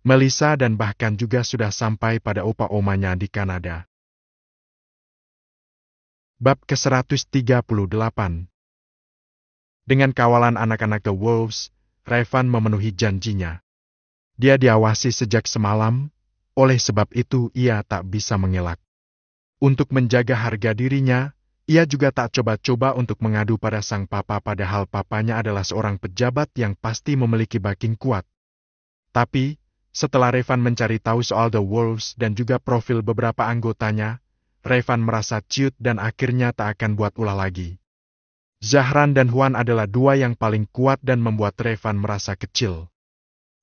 Melissa dan bahkan juga sudah sampai pada opa-omanya di Kanada. Bab ke-138. Dengan kawalan anak-anak The Wolves, Revan memenuhi janjinya. Dia diawasi sejak semalam, oleh sebab itu ia tak bisa mengelak. Untuk menjaga harga dirinya, ia juga tak coba-coba untuk mengadu pada sang papa padahal papanya adalah seorang pejabat yang pasti memiliki backing kuat. Tapi, setelah Revan mencari tahu soal The Wolves dan juga profil beberapa anggotanya, Revan merasa ciut dan akhirnya tak akan buat ulah lagi. Zahran dan Juan adalah dua yang paling kuat dan membuat Revan merasa kecil.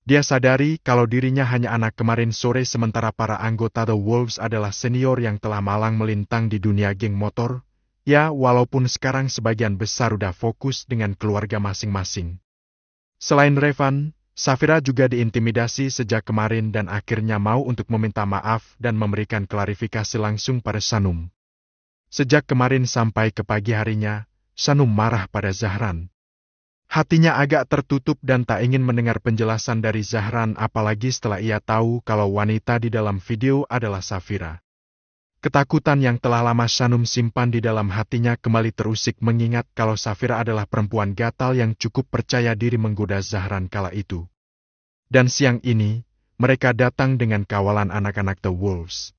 Dia sadari kalau dirinya hanya anak kemarin sore sementara para anggota The Wolves adalah senior yang telah malang melintang di dunia geng motor, ya walaupun sekarang sebagian besar udah fokus dengan keluarga masing-masing. Selain Revan, Safira juga diintimidasi sejak kemarin dan akhirnya mau untuk meminta maaf dan memberikan klarifikasi langsung pada Sanum. Sejak kemarin sampai ke pagi harinya, Sanum marah pada Zahran. Hatinya agak tertutup dan tak ingin mendengar penjelasan dari Zahran apalagi setelah ia tahu kalau wanita di dalam video adalah Safira. Ketakutan yang telah lama Sanum simpan di dalam hatinya kembali terusik mengingat kalau Safira adalah perempuan gatal yang cukup percaya diri menggoda Zahran kala itu. Dan siang ini, mereka datang dengan kawalan anak-anak The Wolves.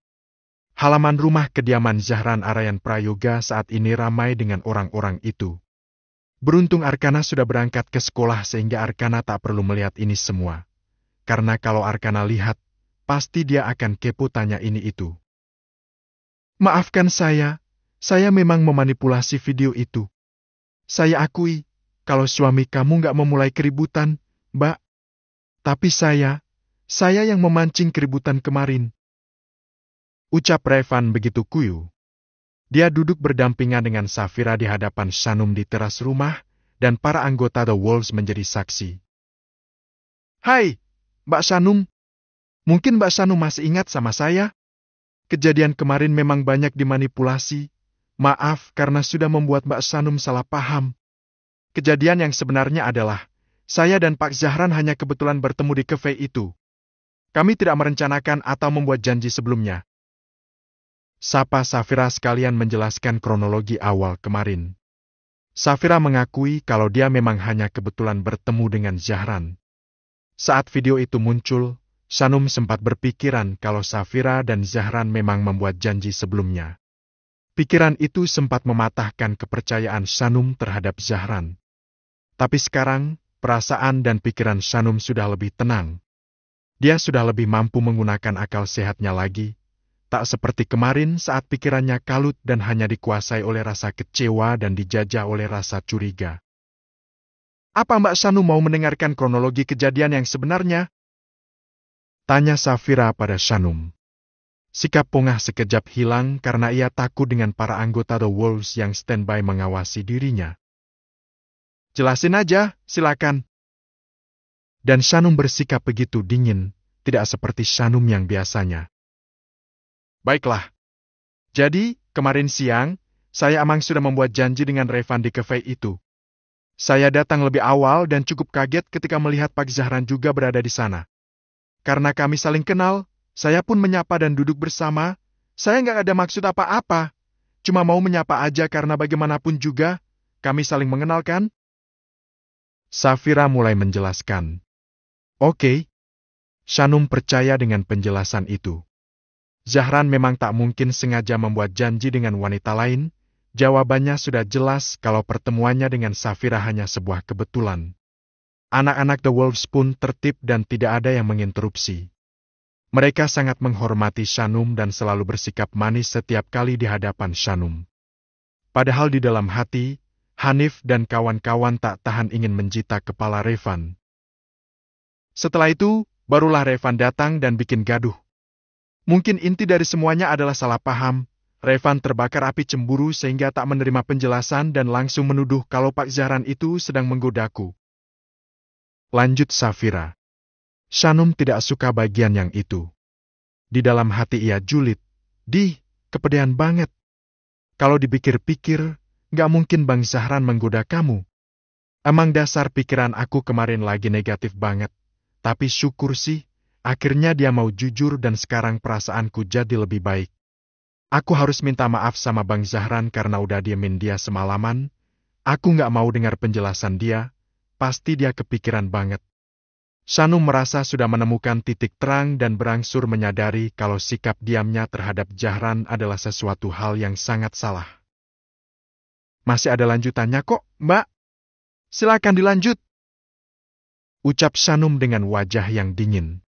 Halaman rumah kediaman Zahran Arayan Prayoga saat ini ramai dengan orang-orang itu. Beruntung Arkana sudah berangkat ke sekolah sehingga Arkana tak perlu melihat ini semua. Karena kalau Arkana lihat, pasti dia akan kepo tanya ini itu. Maafkan saya memang memanipulasi video itu. Saya akui, kalau suami kamu nggak memulai keributan, Mbak. Tapi saya yang memancing keributan kemarin. Ucap Revan begitu kuyu. Dia duduk berdampingan dengan Safira di hadapan Sanum di teras rumah, dan para anggota The Wolves menjadi saksi. Hai, Mbak Sanum. Mungkin Mbak Sanum masih ingat sama saya? Kejadian kemarin memang banyak dimanipulasi. Maaf karena sudah membuat Mbak Sanum salah paham. Kejadian yang sebenarnya adalah, saya dan Pak Zahran hanya kebetulan bertemu di cafe itu. Kami tidak merencanakan atau membuat janji sebelumnya. Sapa Safira sekalian menjelaskan kronologi awal kemarin. Safira mengakui kalau dia memang hanya kebetulan bertemu dengan Zahran. Saat video itu muncul, Sanum sempat berpikiran kalau Safira dan Zahran memang membuat janji sebelumnya. Pikiran itu sempat mematahkan kepercayaan Sanum terhadap Zahran. Tapi sekarang, perasaan dan pikiran Sanum sudah lebih tenang. Dia sudah lebih mampu menggunakan akal sehatnya lagi, tak seperti kemarin saat pikirannya kalut dan hanya dikuasai oleh rasa kecewa dan dijajah oleh rasa curiga. Apa Mbak Sanum mau mendengarkan kronologi kejadian yang sebenarnya? Tanya Safira pada Shanum. Sikap pongah sekejap hilang karena ia takut dengan para anggota The Wolves yang standby mengawasi dirinya. Jelasin aja, silakan. Dan Shanum bersikap begitu dingin, tidak seperti Shanum yang biasanya. Baiklah. Jadi, kemarin siang, saya emang sudah membuat janji dengan Revan di cafe itu. Saya datang lebih awal dan cukup kaget ketika melihat Pak Zahran juga berada di sana. Karena kami saling kenal, saya pun menyapa dan duduk bersama. Saya nggak ada maksud apa-apa. Cuma mau menyapa aja karena bagaimanapun juga, kami saling mengenal kan? Safira mulai menjelaskan. Oke. Shanum percaya dengan penjelasan itu. Zahran memang tak mungkin sengaja membuat janji dengan wanita lain. Jawabannya sudah jelas kalau pertemuannya dengan Safira hanya sebuah kebetulan. Anak-anak The Wolves pun tertib dan tidak ada yang menginterupsi. Mereka sangat menghormati Shanum dan selalu bersikap manis setiap kali di hadapan Shanum. Padahal di dalam hati, Hanif dan kawan-kawan tak tahan ingin menjita kepala Revan. Setelah itu, barulah Revan datang dan bikin gaduh. Mungkin inti dari semuanya adalah salah paham. Revan terbakar api cemburu sehingga tak menerima penjelasan dan langsung menuduh kalau Pak Zahran itu sedang menggodaku. Lanjut Safira. Shanum tidak suka bagian yang itu. Di dalam hati ia julid. Kepedean banget. Kalau dipikir-pikir, gak mungkin Bang Zahran menggoda kamu. Emang dasar pikiran aku kemarin lagi negatif banget. Tapi syukur sih, akhirnya dia mau jujur dan sekarang perasaanku jadi lebih baik. Aku harus minta maaf sama Bang Zahran karena udah diemin dia semalaman. Aku gak mau dengar penjelasan dia. Pasti dia kepikiran banget. Shanum merasa sudah menemukan titik terang dan berangsur menyadari kalau sikap diamnya terhadap Zahran adalah sesuatu hal yang sangat salah. Masih ada lanjutannya kok, Mbak. Silakan dilanjut. Ucap Shanum dengan wajah yang dingin.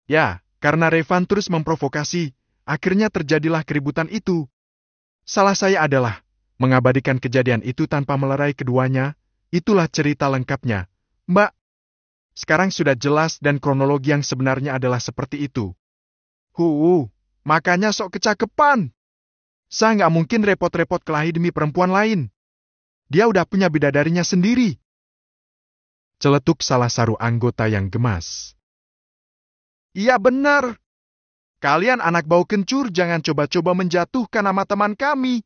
Ya, karena Revan terus memprovokasi, akhirnya terjadilah keributan itu. Salah saya adalah mengabadikan kejadian itu tanpa melerai keduanya. Itulah cerita lengkapnya, Mbak. Sekarang sudah jelas dan kronologi yang sebenarnya adalah seperti itu. Makanya sok kecakepan. Saya nggak mungkin repot-repot kelahi demi perempuan lain. Dia udah punya bidadarinya sendiri. Celetuk salah satu anggota yang gemas. Iya benar. Kalian anak bau kencur jangan coba-coba menjatuhkan nama teman kami.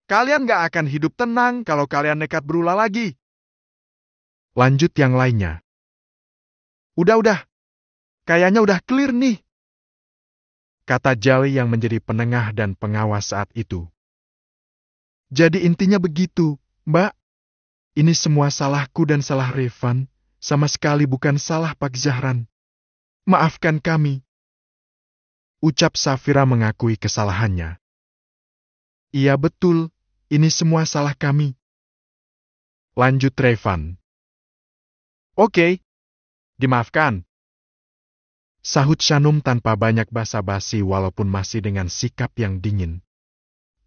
Kalian nggak akan hidup tenang kalau kalian nekat berulah lagi. Lanjut yang lainnya. Udah. Kayaknya udah clear nih. Kata Jali yang menjadi penengah dan pengawas saat itu. Jadi intinya begitu, Mbak. Ini semua salahku dan salah Revan. Sama sekali bukan salah Pak Zahran. Maafkan kami. Ucap Safira mengakui kesalahannya. Iya betul, ini semua salah kami. Lanjut Revan. Oke, dimaafkan. Sahut Shanum tanpa banyak basa-basi walaupun masih dengan sikap yang dingin.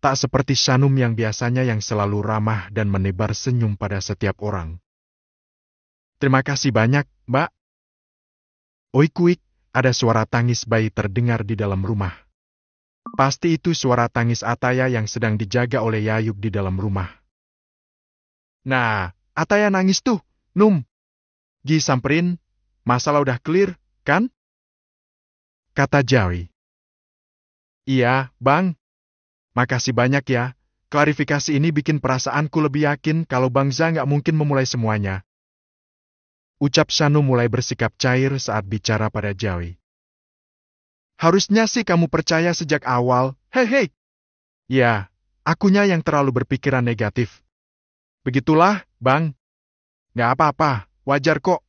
Tak seperti Shanum yang biasanya yang selalu ramah dan menebar senyum pada setiap orang. Terima kasih banyak, Mbak. Oik-oik, ada suara tangis bayi terdengar di dalam rumah. Pasti itu suara tangis Ataya yang sedang dijaga oleh Yayub di dalam rumah. Nah, Ataya nangis tuh, Num. Gi samperin, masalah udah clear, kan? Kata Jari. Iya, Bang. Makasih banyak ya. Klarifikasi ini bikin perasaanku lebih yakin kalau Bang Za nggak mungkin memulai semuanya. Ucap Shanum mulai bersikap cair saat bicara pada Jari. Harusnya sih kamu percaya sejak awal. Hei. Ya, akunya yang terlalu berpikiran negatif. Begitulah, Bang. Nggak apa-apa. Wajar kok.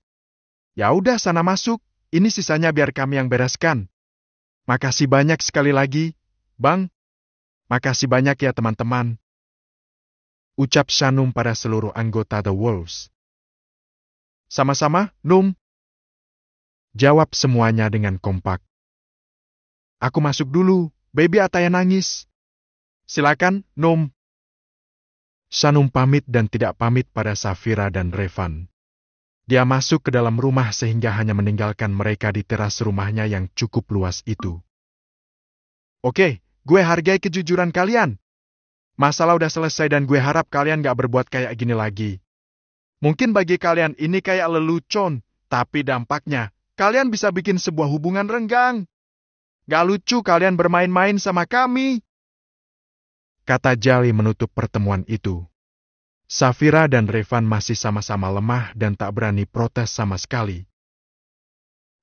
Ya udah sana masuk, ini sisanya biar kami yang bereskan. Makasih banyak sekali lagi, Bang. Makasih banyak ya teman-teman. Ucap Shanum pada seluruh anggota The Wolves. Sama-sama, Num. Jawab semuanya dengan kompak. Aku masuk dulu, baby Ataya nangis. Silakan, Num. Shanum pamit dan tidak pamit pada Safira dan Revan. Dia masuk ke dalam rumah sehingga hanya meninggalkan mereka di teras rumahnya yang cukup luas itu. Oke, gue hargai kejujuran kalian. Masalah udah selesai dan gue harap kalian gak berbuat kayak gini lagi. Mungkin bagi kalian ini kayak lelucon, tapi dampaknya, kalian bisa bikin sebuah hubungan renggang. Gak lucu kalian bermain-main sama kami. Kata Jali menutup pertemuan itu. Safira dan Revan masih sama-sama lemah dan tak berani protes sama sekali.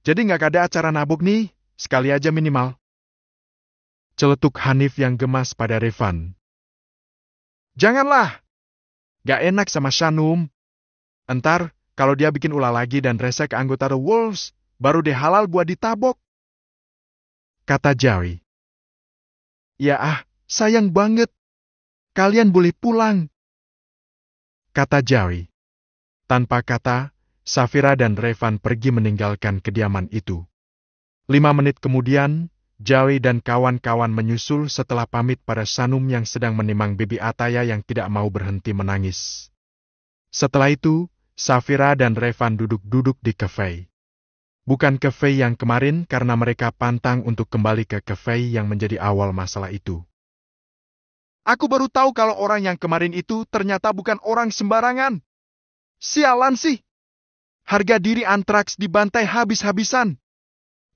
Jadi gak ada acara nabuk nih, sekali aja minimal. Celetuk Hanif yang gemas pada Revan. Janganlah. Gak enak sama Shanum. Entar, kalau dia bikin ulah lagi dan resek ke anggota The Wolves, baru deh halal buat ditabok. Kata Jali. Ya sayang banget. Kalian boleh pulang. Kata Jali. Tanpa kata, Safira dan Revan pergi meninggalkan kediaman itu. 5 menit kemudian, Jali dan kawan-kawan menyusul setelah pamit pada Shanum yang sedang menimang Bibi Ataya yang tidak mau berhenti menangis. Setelah itu, Safira dan Revan duduk-duduk di kafe. Bukan kafe yang kemarin karena mereka pantang untuk kembali ke kafe yang menjadi awal masalah itu. Aku baru tahu kalau orang yang kemarin itu ternyata bukan orang sembarangan. Sialan sih. Harga diri Antrax dibantai habis-habisan.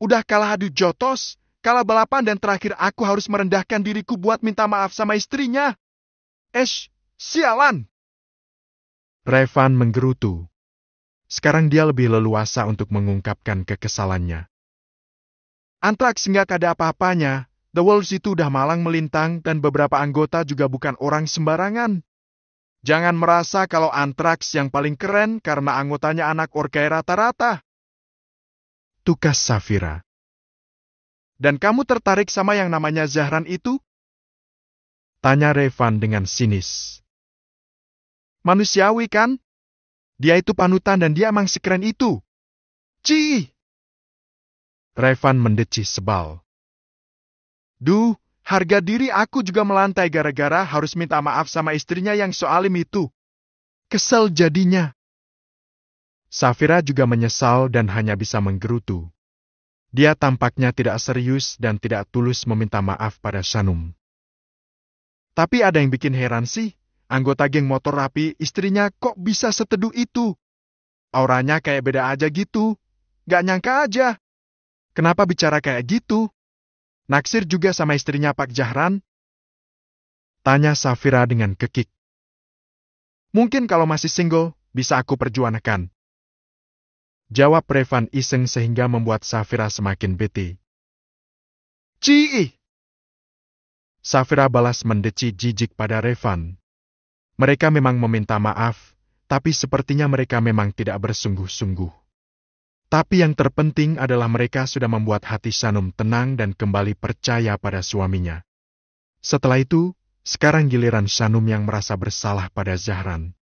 Udah kalah adu jotos, kalah balapan dan terakhir aku harus merendahkan diriku buat minta maaf sama istrinya. Sialan. Revan menggerutu. Sekarang dia lebih leluasa untuk mengungkapkan kekesalannya. Antrax nggak ada apa-apanya. The Wolves itu udah malang melintang dan beberapa anggota juga bukan orang sembarangan. Jangan merasa kalau Antrax yang paling keren karena anggotanya anak orkai rata-rata. Tukas Safira. Dan kamu tertarik sama yang namanya Zahran itu? Tanya Revan dengan sinis. Manusiawi kan? Dia itu panutan dan dia emang sekeren itu. Cih! Revan mendecih sebal. Duh, harga diri aku juga melantai gara-gara harus minta maaf sama istrinya yang soalim itu. Kesel jadinya. Safira juga menyesal dan hanya bisa menggerutu. Dia tampaknya tidak serius dan tidak tulus meminta maaf pada Shanum. Tapi ada yang bikin heran sih, anggota geng motor rapi istrinya kok bisa seteduh itu. Auranya kayak beda aja gitu. Gak nyangka aja. Kenapa bicara kayak gitu? Naksir juga sama istrinya Pak Jahran? Tanya Safira dengan kekik. Mungkin kalau masih single, bisa aku perjuangkan. Jawab Revan iseng sehingga membuat Safira semakin bete. Cih! Safira balas mendeci jijik pada Revan. Mereka memang meminta maaf, tapi sepertinya mereka memang tidak bersungguh-sungguh. Tapi yang terpenting adalah mereka sudah membuat hati Shanum tenang dan kembali percaya pada suaminya. Setelah itu, sekarang giliran Shanum yang merasa bersalah pada Zahran.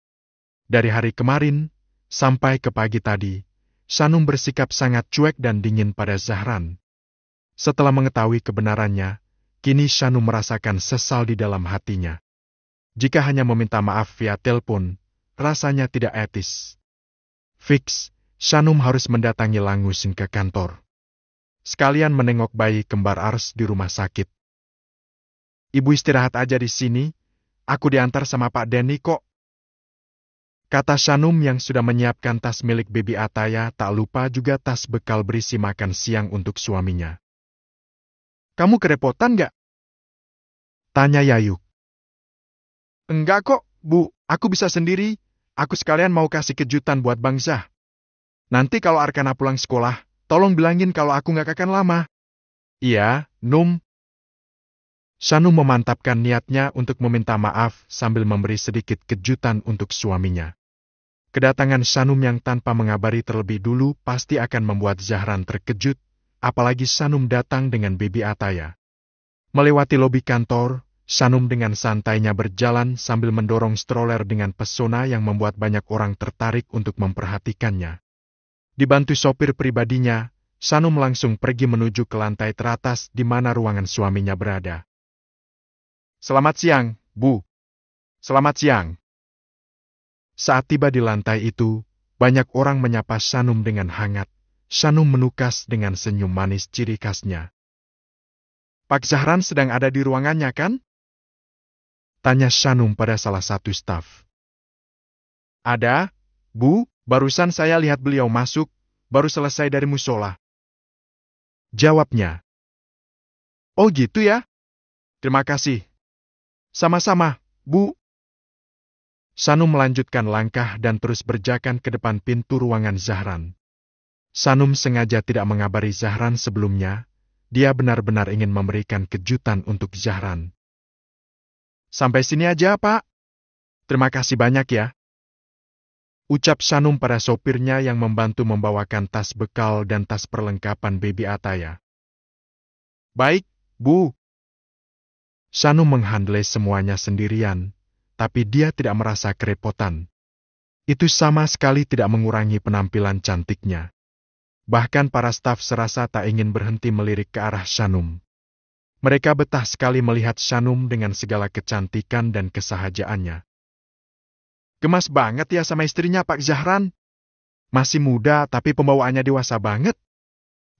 Dari hari kemarin, sampai ke pagi tadi, Shanum bersikap sangat cuek dan dingin pada Zahran. Setelah mengetahui kebenarannya, kini Shanum merasakan sesal di dalam hatinya. Jika hanya meminta maaf via telepon, rasanya tidak etis. Fix, Shanum harus mendatangi Langusin ke kantor. Sekalian menengok bayi kembar Ars di rumah sakit. Ibu istirahat aja di sini, aku diantar sama Pak Denny kok. Kata Shanum yang sudah menyiapkan tas milik Bibi Ataya, tak lupa juga tas bekal berisi makan siang untuk suaminya. Kamu kerepotan gak? Tanya Yayuk. Enggak kok, Bu, aku bisa sendiri. Aku sekalian mau kasih kejutan buat Bang Zah. Nanti kalau Arkana pulang sekolah, tolong bilangin kalau aku gak akan lama. Iya, Num. Shanum memantapkan niatnya untuk meminta maaf sambil memberi sedikit kejutan untuk suaminya. Kedatangan Shanum yang tanpa mengabari terlebih dulu pasti akan membuat Zahran terkejut, apalagi Shanum datang dengan Bibi Ataya. Melewati lobi kantor, Shanum dengan santainya berjalan sambil mendorong stroller dengan pesona yang membuat banyak orang tertarik untuk memperhatikannya. Dibantu sopir pribadinya, Shanum langsung pergi menuju ke lantai teratas di mana ruangan suaminya berada. Selamat siang, Bu. Selamat siang. Saat tiba di lantai itu, Banyak orang menyapa Shanum dengan hangat. Shanum menukas dengan senyum manis ciri khasnya. Pak Zahran sedang ada di ruangannya kan? Tanya Shanum pada salah satu staf. Ada, Bu, barusan saya lihat beliau masuk, baru selesai dari musola. Jawabnya. Oh gitu ya? Terima kasih. Sama-sama, Bu. Shanum melanjutkan langkah dan terus berjalan ke depan pintu ruangan Zahran. Shanum sengaja tidak mengabari Zahran sebelumnya. Dia benar-benar ingin memberikan kejutan untuk Zahran. Sampai sini aja, Pak. Terima kasih banyak ya. Ucap Shanum pada sopirnya yang membantu membawakan tas bekal dan tas perlengkapan baby Ataya. Baik, Bu. Shanum menghandle semuanya sendirian, tapi dia tidak merasa kerepotan. Itu sama sekali tidak mengurangi penampilan cantiknya. Bahkan para staf serasa tak ingin berhenti melirik ke arah Shanum. Mereka betah sekali melihat Shanum dengan segala kecantikan dan kesahajaannya. Gemas banget ya sama istrinya Pak Zahran. Masih muda tapi pembawaannya dewasa banget.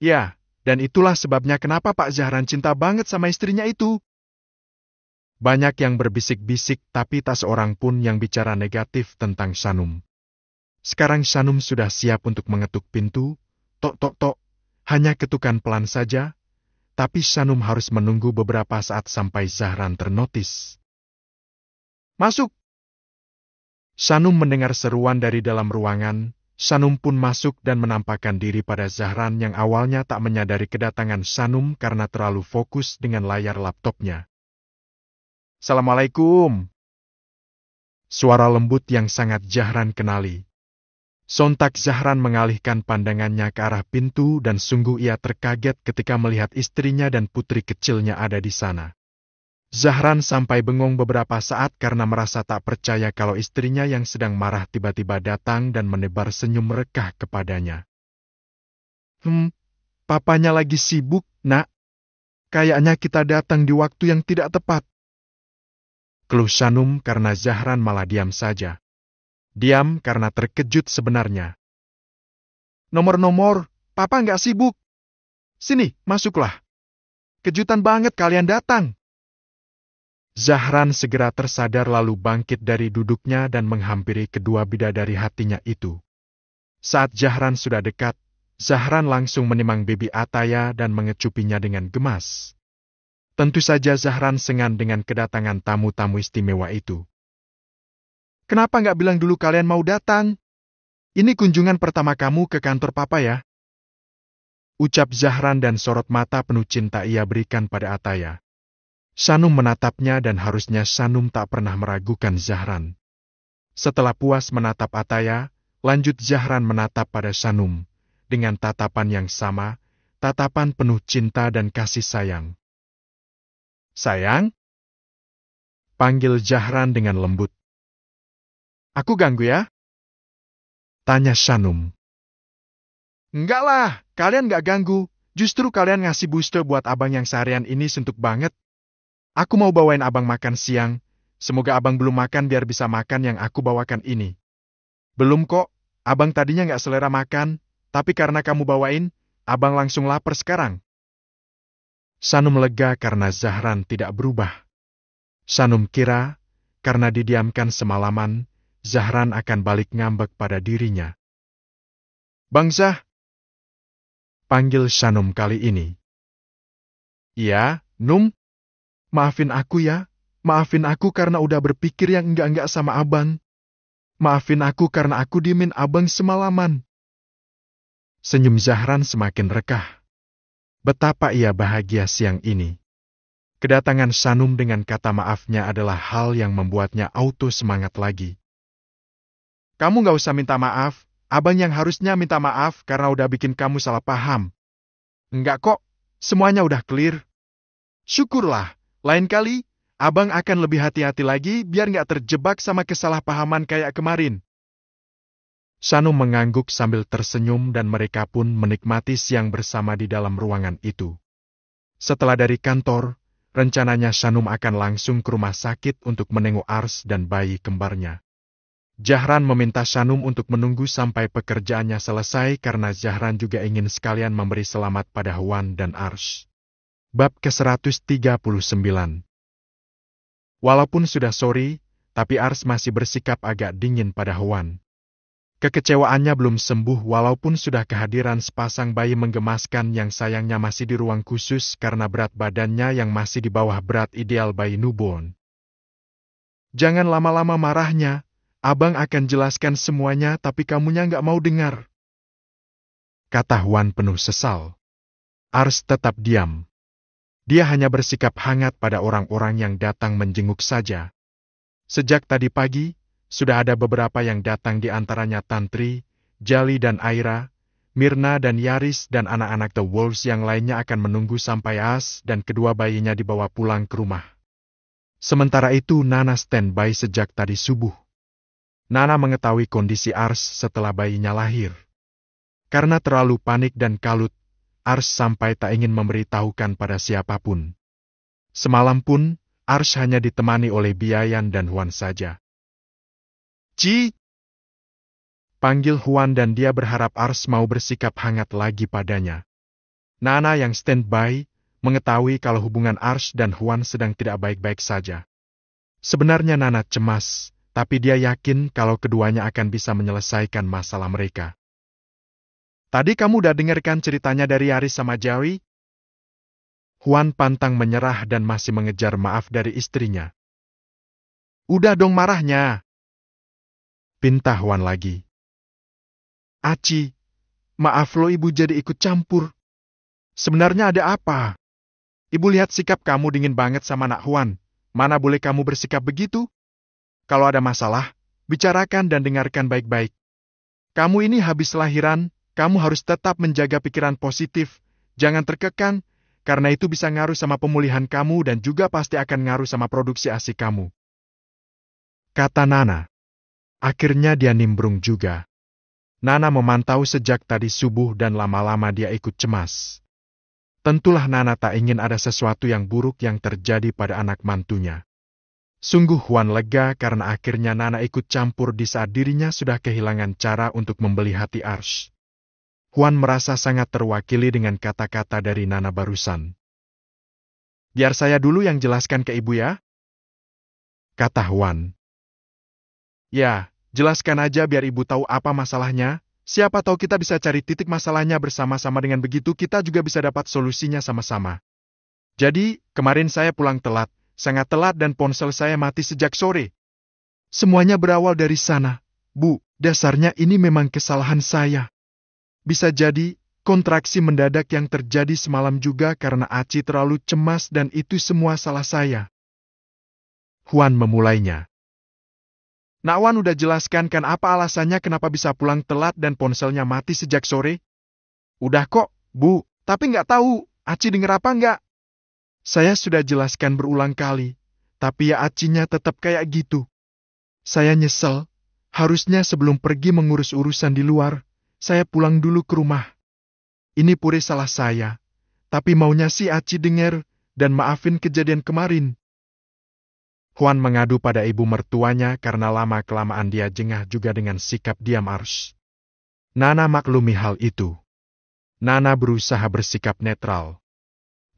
Ya, dan itulah sebabnya kenapa Pak Zahran cinta banget sama istrinya itu. Banyak yang berbisik-bisik tapi tak seorang pun yang bicara negatif tentang Shanum. Sekarang Shanum sudah siap untuk mengetuk pintu. Tok tok tok, hanya ketukan pelan saja. Tapi Shanum harus menunggu beberapa saat sampai Zahran ternotis. Masuk! Shanum mendengar seruan dari dalam ruangan. Shanum pun masuk dan menampakkan diri pada Zahran yang awalnya tak menyadari kedatangan Shanum karena terlalu fokus dengan layar laptopnya. Assalamualaikum. Suara lembut yang sangat Zahran kenali. Sontak Zahran mengalihkan pandangannya ke arah pintu dan sungguh ia terkaget ketika melihat istrinya dan putri kecilnya ada di sana. Zahran sampai bengong beberapa saat karena merasa tak percaya kalau istrinya yang sedang marah tiba-tiba datang dan menebar senyum merekah kepadanya. Papanya lagi sibuk, Nak. Kayaknya kita datang di waktu yang tidak tepat. Keluh Shanum karena Zahran malah diam saja. Diam karena terkejut sebenarnya. Nomor-nomor, Papa nggak sibuk. Sini, masuklah. Kejutan banget kalian datang. Zahran segera tersadar lalu bangkit dari duduknya dan menghampiri kedua bidadari hatinya itu. Saat Zahran sudah dekat, Zahran langsung menimang baby Ataya dan mengecupinya dengan gemas. Tentu saja Zahran senang dengan kedatangan tamu-tamu istimewa itu. Kenapa nggak bilang dulu kalian mau datang? Ini kunjungan pertama kamu ke kantor Papa ya? Ucap Zahran dan sorot mata penuh cinta ia berikan pada Ataya. Shanum menatapnya dan harusnya Shanum tak pernah meragukan Zahran. Setelah puas menatap Ataya, lanjut Zahran menatap pada Shanum, dengan tatapan yang sama, tatapan penuh cinta dan kasih sayang. Sayang? Panggil Zahran dengan lembut. Aku ganggu ya? Tanya Shanum. Enggak lah, kalian gak ganggu. Justru kalian ngasih booster buat abang yang seharian ini suntuk banget. Aku mau bawain abang makan siang. Semoga abang belum makan biar bisa makan yang aku bawakan ini. Belum kok, abang tadinya gak selera makan, tapi karena kamu bawain, abang langsung lapar sekarang. Shanum lega karena Zahran tidak berubah. Shanum kira, karena didiamkan semalaman, Zahran akan balik ngambek pada dirinya. Bang Zah! Panggil Shanum kali ini. Iya, Num? Maafin aku ya. Maafin aku karena udah berpikir yang enggak-enggak sama abang. Maafin aku karena aku diemin abang semalaman. Senyum Zahran semakin rekah. Betapa ia bahagia siang ini. Kedatangan Shanum dengan kata maafnya adalah hal yang membuatnya auto semangat lagi. Kamu gak usah minta maaf, abang yang harusnya minta maaf karena udah bikin kamu salah paham. Enggak kok, semuanya udah clear. Syukurlah, lain kali, abang akan lebih hati-hati lagi biar gak terjebak sama kesalahpahaman kayak kemarin. Shanum mengangguk sambil tersenyum dan mereka pun menikmati siang bersama di dalam ruangan itu. Setelah dari kantor, rencananya Shanum akan langsung ke rumah sakit untuk menengok Ars dan bayi kembarnya. Zahran meminta Shanum untuk menunggu sampai pekerjaannya selesai karena Zahran juga ingin sekalian memberi selamat pada Huan dan Arsh. Bab ke-139. Walaupun sudah sore, tapi Arsh masih bersikap agak dingin pada Huan. Kekecewaannya belum sembuh walaupun sudah kehadiran sepasang bayi menggemaskan yang sayangnya masih di ruang khusus karena berat badannya yang masih di bawah berat ideal bayi newborn. Jangan lama-lama marahnya, Abang akan jelaskan semuanya tapi kamunya nggak mau dengar. Kata Huan penuh sesal. Arsh tetap diam. Dia hanya bersikap hangat pada orang-orang yang datang menjenguk saja. Sejak tadi pagi, sudah ada beberapa yang datang di antaranya Tantri, Jali dan Aira, Mirna dan Yaris dan anak-anak The Wolves yang lainnya akan menunggu sampai As dan kedua bayinya dibawa pulang ke rumah. Sementara itu Nana standby sejak tadi subuh. Nana mengetahui kondisi Arsh setelah bayinya lahir. Karena terlalu panik dan kalut, Arsh sampai tak ingin memberitahukan pada siapapun. Semalam pun, Arsh hanya ditemani oleh Biayan dan Huan saja. Ci! Panggil Huan dan dia berharap Arsh mau bersikap hangat lagi padanya. Nana yang standby, mengetahui kalau hubungan Arsh dan Huan sedang tidak baik-baik saja. Sebenarnya Nana cemas, tapi dia yakin kalau keduanya akan bisa menyelesaikan masalah mereka. Tadi kamu udah dengarkan ceritanya dari Yaris sama Jawi? Huan pantang menyerah dan masih mengejar maaf dari istrinya. Udah dong marahnya. Pinta Huan lagi. Aci, maaf lo ibu jadi ikut campur. Sebenarnya ada apa? Ibu lihat sikap kamu dingin banget sama Nak Huan. Mana boleh kamu bersikap begitu? Kalau ada masalah, bicarakan dan dengarkan baik-baik. Kamu ini habis lahiran, kamu harus tetap menjaga pikiran positif, jangan terkekang, karena itu bisa ngaruh sama pemulihan kamu dan juga pasti akan ngaruh sama produksi ASI kamu. Kata Nana. Akhirnya dia nimbrung juga. Nana memantau sejak tadi subuh dan lama-lama dia ikut cemas. Tentulah Nana tak ingin ada sesuatu yang buruk yang terjadi pada anak mantunya. Sungguh Huan lega karena akhirnya Nana ikut campur di saat dirinya sudah kehilangan cara untuk membeli hati Arsh. Huan merasa sangat terwakili dengan kata-kata dari Nana barusan. Biar saya dulu yang jelaskan ke ibu ya. Kata Huan. Ya, jelaskan aja biar ibu tahu apa masalahnya. Siapa tahu kita bisa cari titik masalahnya bersama-sama, dengan begitu kita juga bisa dapat solusinya sama-sama. Jadi, kemarin saya pulang telat. Sangat telat dan ponsel saya mati sejak sore. Semuanya berawal dari sana. Bu, dasarnya ini memang kesalahan saya. Bisa jadi, kontraksi mendadak yang terjadi semalam juga karena Aci terlalu cemas dan itu semua salah saya. Huan memulainya. Nak Wan udah jelaskan kan apa alasannya kenapa bisa pulang telat dan ponselnya mati sejak sore? Udah kok, Bu, tapi nggak tahu, Aci denger apa nggak? Saya sudah jelaskan berulang kali, tapi ya Acinya tetap kayak gitu. Saya nyesel, harusnya sebelum pergi mengurus urusan di luar, saya pulang dulu ke rumah. Ini pure salah saya, tapi maunya si Aci denger dan maafin kejadian kemarin. Huan mengadu pada ibu mertuanya karena lama-kelamaan dia jengah juga dengan sikap diam Arsh. Nana maklumi hal itu. Nana berusaha bersikap netral.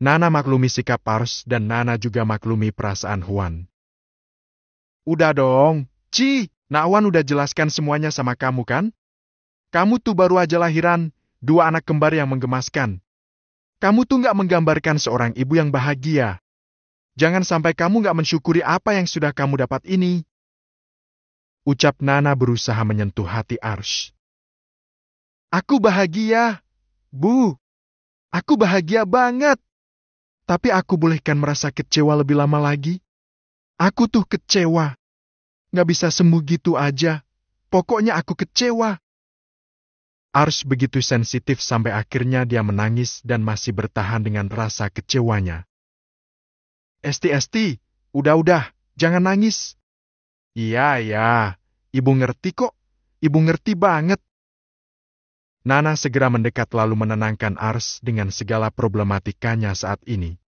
Nana maklumi sikap Arsh dan Nana juga maklumi perasaan Huan. Udah dong, Ci, Nak Wan udah jelaskan semuanya sama kamu kan? Kamu tuh baru aja lahiran, 2 anak kembar yang menggemaskan. Kamu tuh nggak menggambarkan seorang ibu yang bahagia. Jangan sampai kamu nggak mensyukuri apa yang sudah kamu dapat ini. Ucap Nana berusaha menyentuh hati Arsh. Aku bahagia, Bu. Aku bahagia banget. Tapi aku bolehkan merasa kecewa lebih lama lagi? Aku tuh kecewa. Nggak bisa sembuh gitu aja. Pokoknya aku kecewa. Arsh begitu sensitif sampai akhirnya dia menangis dan masih bertahan dengan rasa kecewanya. Esti, udah, jangan nangis. Iya, ibu ngerti kok. Ibu ngerti banget. Nana segera mendekat lalu menenangkan Arsh dengan segala problematikanya saat ini.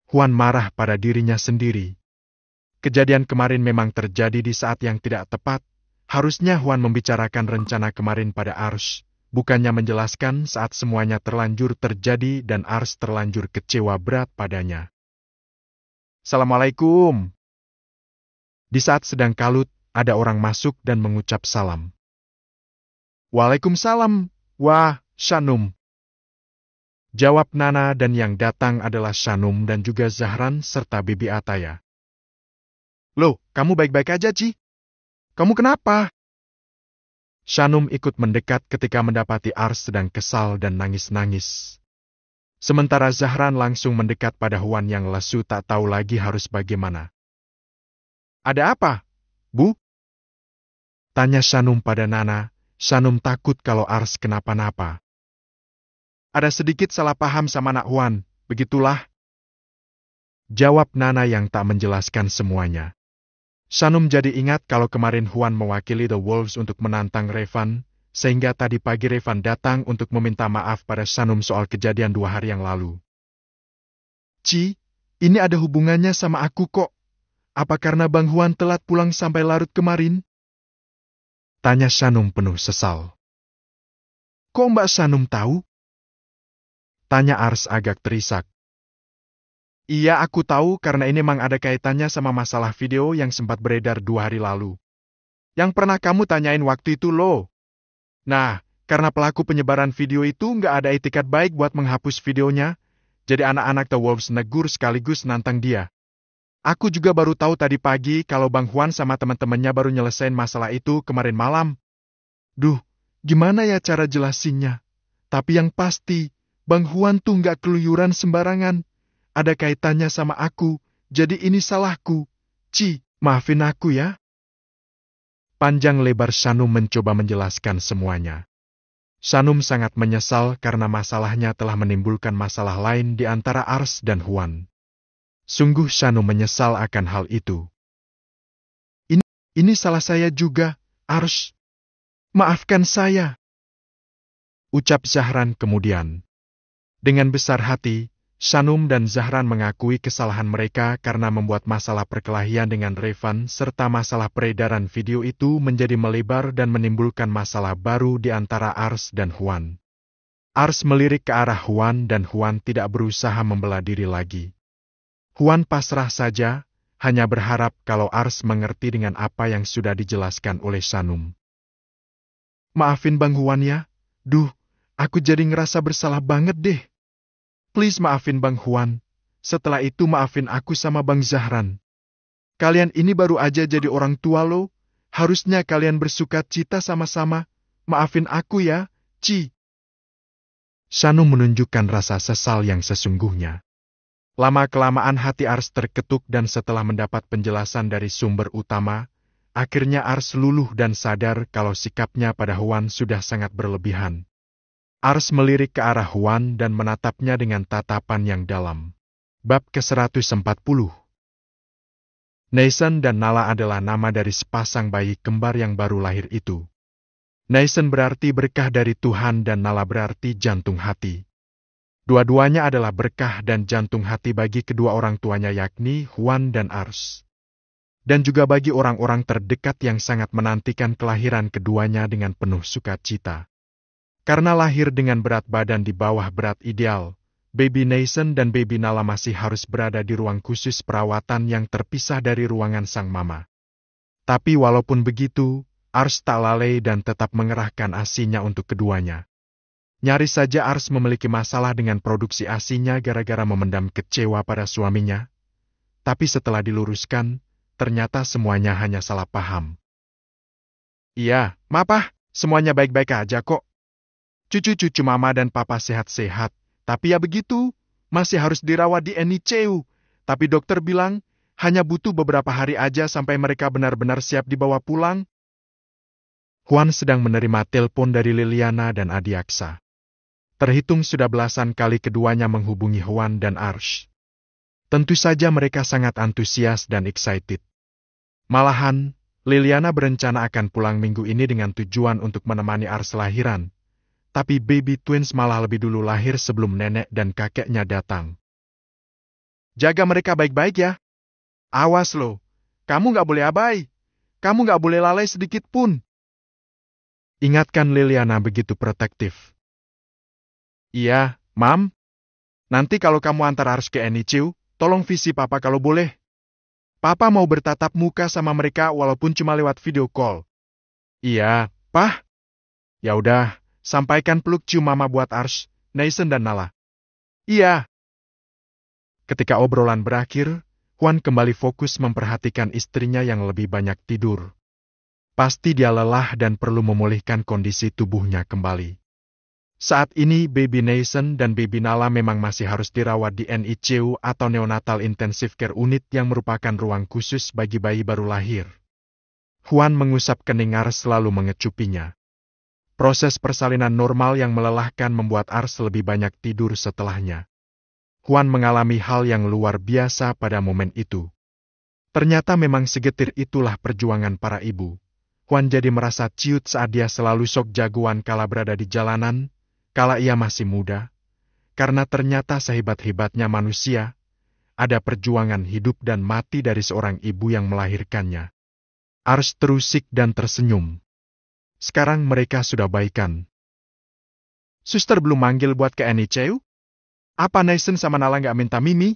Huan marah pada dirinya sendiri. Kejadian kemarin memang terjadi di saat yang tidak tepat, Harusnya Huan membicarakan rencana kemarin pada Ars, bukannya menjelaskan saat semuanya terlanjur terjadi dan Ars terlanjur kecewa berat padanya. Assalamualaikum. Di saat sedang kalut, ada orang masuk dan mengucap salam. Waalaikumsalam, wah, Shanum. Jawab Nana dan yang datang adalah Shanum dan juga Zahran serta Bibi Ataya. Loh, kamu baik-baik aja, Ci? Kamu kenapa? Shanum ikut mendekat ketika mendapati Ars sedang kesal dan nangis-nangis. Sementara Zahran langsung mendekat pada Huan yang lesu tak tahu lagi harus bagaimana. Ada apa, Bu? Tanya Shanum pada Nana. Shanum takut kalau Ars kenapa-napa. Ada sedikit salah paham sama Nak Huan, begitulah. Jawab Nana yang tak menjelaskan semuanya. Shanum jadi ingat kalau kemarin Huan mewakili The Wolves untuk menantang Revan, sehingga tadi pagi Revan datang untuk meminta maaf pada Shanum soal kejadian 2 hari yang lalu. Ci, ini ada hubungannya sama aku kok. Apa karena Bang Huan telat pulang sampai larut kemarin? Tanya Shanum penuh sesal. Kok Mbak Shanum tahu? Tanya Ars agak terisak. Iya, aku tahu karena ini memang ada kaitannya sama masalah video yang sempat beredar 2 hari lalu. Yang pernah kamu tanyain waktu itu loh. Nah, karena pelaku penyebaran video itu nggak ada etikat baik buat menghapus videonya, jadi anak-anak The Wolves negur sekaligus nantang dia. Aku juga baru tahu tadi pagi kalau Bang Huan sama teman-temannya baru nyelesain masalah itu kemarin malam. Duh, gimana ya cara jelasinnya? Tapi yang pasti, Bang Huan tuh nggak keluyuran sembarangan. Ada kaitannya sama aku, jadi ini salahku. Ci, maafin aku ya. Panjang lebar Shanum mencoba menjelaskan semuanya. Shanum sangat menyesal karena masalahnya telah menimbulkan masalah lain di antara Ars dan Huan. Sungguh Shanum menyesal akan hal itu. Ini salah saya juga, Ars. Maafkan saya. Ucap Zahran kemudian. Dengan besar hati, Shanum dan Zahran mengakui kesalahan mereka karena membuat masalah perkelahian dengan Revan serta masalah peredaran video itu menjadi melebar dan menimbulkan masalah baru di antara Ars dan Huan. Ars melirik ke arah Huan dan Huan tidak berusaha membela diri lagi. Huan pasrah saja, hanya berharap kalau Ars mengerti dengan apa yang sudah dijelaskan oleh Shanum. Maafin Bang Huan ya, duh, aku jadi ngerasa bersalah banget deh. Please maafin Bang Huan. Setelah itu maafin aku sama Bang Zahran. Kalian ini baru aja jadi orang tua lo. Harusnya kalian bersukacita sama-sama. Maafin aku ya, Ci. Shanum menunjukkan rasa sesal yang sesungguhnya. Lama-kelamaan hati Ars terketuk dan setelah mendapat penjelasan dari sumber utama, akhirnya Ars luluh dan sadar kalau sikapnya pada Huan sudah sangat berlebihan. Ars melirik ke arah Huan dan menatapnya dengan tatapan yang dalam. Bab ke-140. Neisen dan Nala adalah nama dari sepasang bayi kembar yang baru lahir itu. Neisen berarti berkah dari Tuhan dan Nala berarti jantung hati. Dua-duanya adalah berkah dan jantung hati bagi kedua orang tuanya yakni Huan dan Ars. Dan juga bagi orang-orang terdekat yang sangat menantikan kelahiran keduanya dengan penuh sukacita. Karena lahir dengan berat badan di bawah berat ideal, Baby Neisen dan Baby Nala masih harus berada di ruang khusus perawatan yang terpisah dari ruangan sang mama. Tapi walaupun begitu, Ars tak lalai dan tetap mengerahkan ASI-nya untuk keduanya. Nyaris saja Ars memiliki masalah dengan produksi ASI-nya gara-gara memendam kecewa pada suaminya. Tapi setelah diluruskan, ternyata semuanya hanya salah paham. Iya, Mapah, semuanya baik-baik aja kok. Cucu-cucu mama dan papa sehat-sehat, tapi ya begitu, masih harus dirawat di NICU. Tapi dokter bilang, hanya butuh beberapa hari aja sampai mereka benar-benar siap dibawa pulang. Huan sedang menerima telepon dari Liliana dan Adiaksa. Terhitung sudah belasan kali keduanya menghubungi Huan dan Ars. Tentu saja mereka sangat antusias dan excited. Malahan, Liliana berencana akan pulang minggu ini dengan tujuan untuk menemani Ars lahiran. Tapi baby twins malah lebih dulu lahir sebelum nenek dan kakeknya datang. Jaga mereka baik-baik ya. Awas lo, kamu nggak boleh abai. kamu nggak boleh lalai sedikit pun. Ingatkan Liliana begitu protektif. Iya, Mam. Nanti kalau kamu antar Ars ke NICU, tolong visi Papa kalau boleh. Papa mau bertatap muka sama mereka walaupun cuma lewat video call. Iya, Pah. Ya udah, sampaikan peluk cium Mama buat Ars, Nathan dan Nala. Iya. Ketika obrolan berakhir, Juan kembali fokus memperhatikan istrinya yang lebih banyak tidur. Pasti dia lelah dan perlu memulihkan kondisi tubuhnya kembali. Saat ini Baby Nathan dan Baby Nala memang masih harus dirawat di NICU atau Neonatal Intensive Care Unit yang merupakan ruang khusus bagi bayi baru lahir. Juan mengusap kening Ars lalu mengecupinya. Proses persalinan normal yang melelahkan membuat Ars lebih banyak tidur setelahnya. Juan mengalami hal yang luar biasa pada momen itu. Ternyata memang segetir itulah perjuangan para ibu. Juan jadi merasa ciut saat dia selalu sok jagoan kala berada di jalanan, kala ia masih muda, karena ternyata sehebat-hebatnya manusia, ada perjuangan hidup dan mati dari seorang ibu yang melahirkannya. Ars terusik dan tersenyum. Sekarang mereka sudah baikan. Suster belum manggil buat ke NICU? Apa Nathan sama Nala nggak minta Mimi?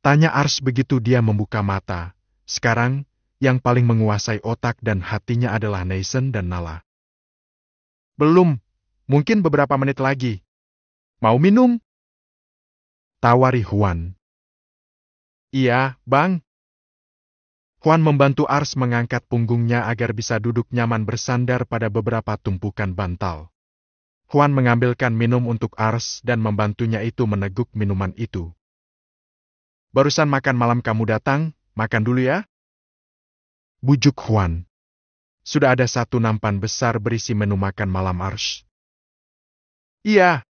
Tanya Ars begitu dia membuka mata. Sekarang, yang paling menguasai otak dan hatinya adalah Nathan dan Nala. Belum, mungkin beberapa menit lagi. Mau minum? Tawari Juan. Iya, Bang. Juan membantu Ars mengangkat punggungnya agar bisa duduk nyaman bersandar pada beberapa tumpukan bantal. Juan mengambilkan minum untuk Ars dan membantunya itu meneguk minuman itu. Barusan makan malam kamu datang, makan dulu ya. Bujuk Juan. Sudah ada satu nampan besar berisi menu makan malam Ars. Iya.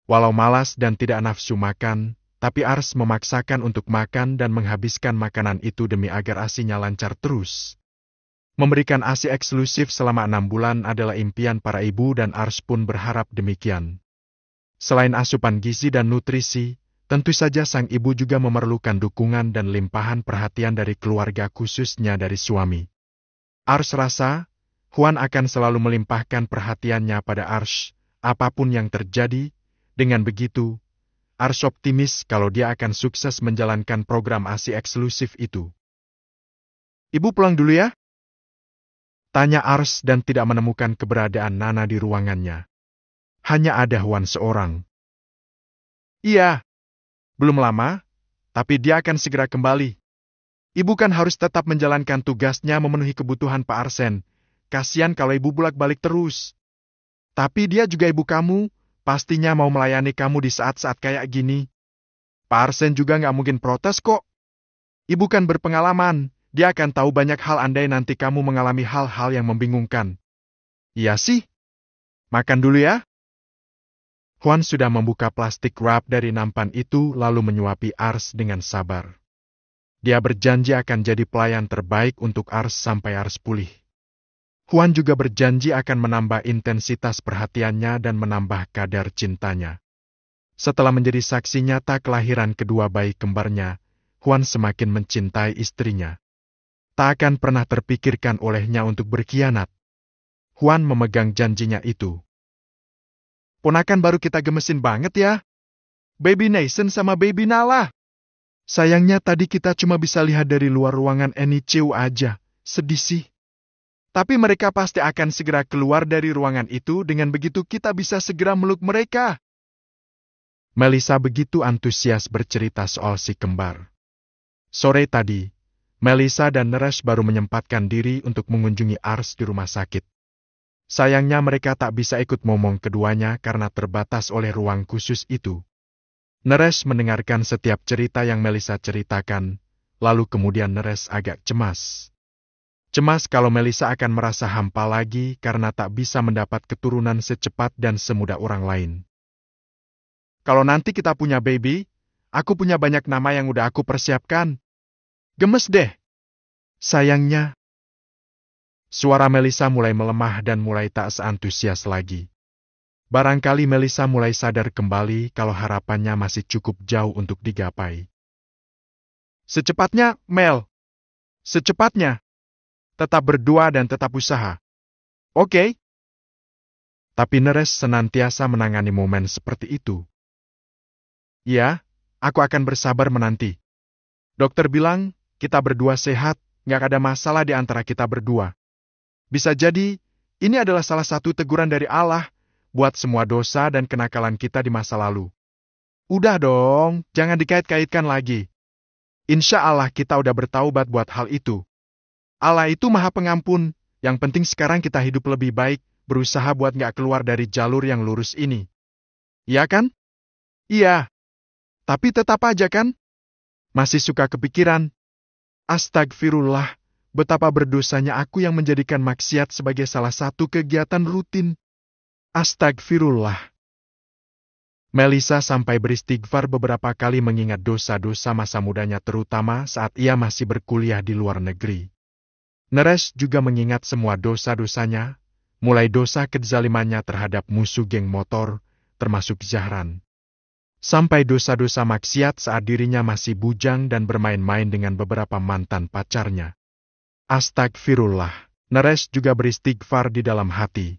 Walau malas dan tidak nafsu makan, tapi Ars memaksakan untuk makan dan menghabiskan makanan itu demi agar ASI-nya lancar terus. Memberikan ASI eksklusif selama 6 bulan adalah impian para ibu dan Ars pun berharap demikian. Selain asupan gizi dan nutrisi, tentu saja sang ibu juga memerlukan dukungan dan limpahan perhatian dari keluarga khususnya dari suami. Ars rasa, Juan akan selalu melimpahkan perhatiannya pada Ars, apapun yang terjadi. Dengan begitu, Ars optimis kalau dia akan sukses menjalankan program ASI eksklusif itu. Ibu pulang dulu ya? Tanya Ars dan tidak menemukan keberadaan Nana di ruangannya. Hanya ada Juan seorang. Iya. Belum lama, tapi dia akan segera kembali. Ibu kan harus tetap menjalankan tugasnya memenuhi kebutuhan Pak Arsen. Kasian kalau ibu bolak-balik terus. Tapi dia juga ibu kamu, pastinya mau melayani kamu di saat-saat kayak gini. Pak Arsen juga nggak mungkin protes kok. Ibu kan berpengalaman, dia akan tahu banyak hal andai nanti kamu mengalami hal-hal yang membingungkan. Iya sih. Makan dulu ya. Juan sudah membuka plastik wrap dari nampan itu lalu menyuapi Ars dengan sabar. Dia berjanji akan jadi pelayan terbaik untuk Ars sampai Ars pulih. Juan juga berjanji akan menambah intensitas perhatiannya dan menambah kadar cintanya. Setelah menjadi saksi nyata kelahiran kedua bayi kembarnya, Juan semakin mencintai istrinya. Tak akan pernah terpikirkan olehnya untuk berkhianat. Juan memegang janjinya itu. Ponakan baru kita gemesin banget ya. Baby Nathan sama Baby Nala. Sayangnya tadi kita cuma bisa lihat dari luar ruangan NICU aja. Sedih sih. Tapi mereka pasti akan segera keluar dari ruangan itu, dengan begitu kita bisa segera meluk mereka. Melissa begitu antusias bercerita soal si kembar. Sore tadi, Melissa dan Neres baru menyempatkan diri untuk mengunjungi Ars di rumah sakit. Sayangnya mereka tak bisa ikut momong keduanya karena terbatas oleh ruang khusus itu. Neres mendengarkan setiap cerita yang Melissa ceritakan, lalu kemudian Neres agak cemas. Cemas kalau Melissa akan merasa hampa lagi karena tak bisa mendapat keturunan secepat dan semudah orang lain. Kalau nanti kita punya baby, aku punya banyak nama yang udah aku persiapkan. Gemes deh. Sayangnya, suara Melissa mulai melemah dan mulai tak seantusias lagi. Barangkali Melissa mulai sadar kembali kalau harapannya masih cukup jauh untuk digapai. Secepatnya, Mel. Secepatnya. Tetap berdua dan tetap usaha. Oke? Tapi Neres senantiasa menangani momen seperti itu. Ya, aku akan bersabar menanti. Dokter bilang, kita berdua sehat, nggak ada masalah di antara kita berdua. Bisa jadi, ini adalah salah satu teguran dari Allah buat semua dosa dan kenakalan kita di masa lalu. Udah dong, jangan dikait-kaitkan lagi. Insya Allah kita udah bertaubat buat hal itu. Allah itu maha pengampun, yang penting sekarang kita hidup lebih baik, berusaha buat nggak keluar dari jalur yang lurus ini. Iya kan? Iya. Tapi tetap aja kan? Masih suka kepikiran. Astagfirullah, betapa berdosanya aku yang menjadikan maksiat sebagai salah satu kegiatan rutin. Astagfirullah. Melisa sampai beristighfar beberapa kali mengingat dosa-dosa masa mudanya terutama saat ia masih berkuliah di luar negeri. Neres juga mengingat semua dosa-dosanya, mulai dosa kezalimannya terhadap musuh geng motor, termasuk Zahran. Sampai dosa-dosa maksiat saat dirinya masih bujang dan bermain-main dengan beberapa mantan pacarnya. Astagfirullah, Neres juga beristighfar di dalam hati.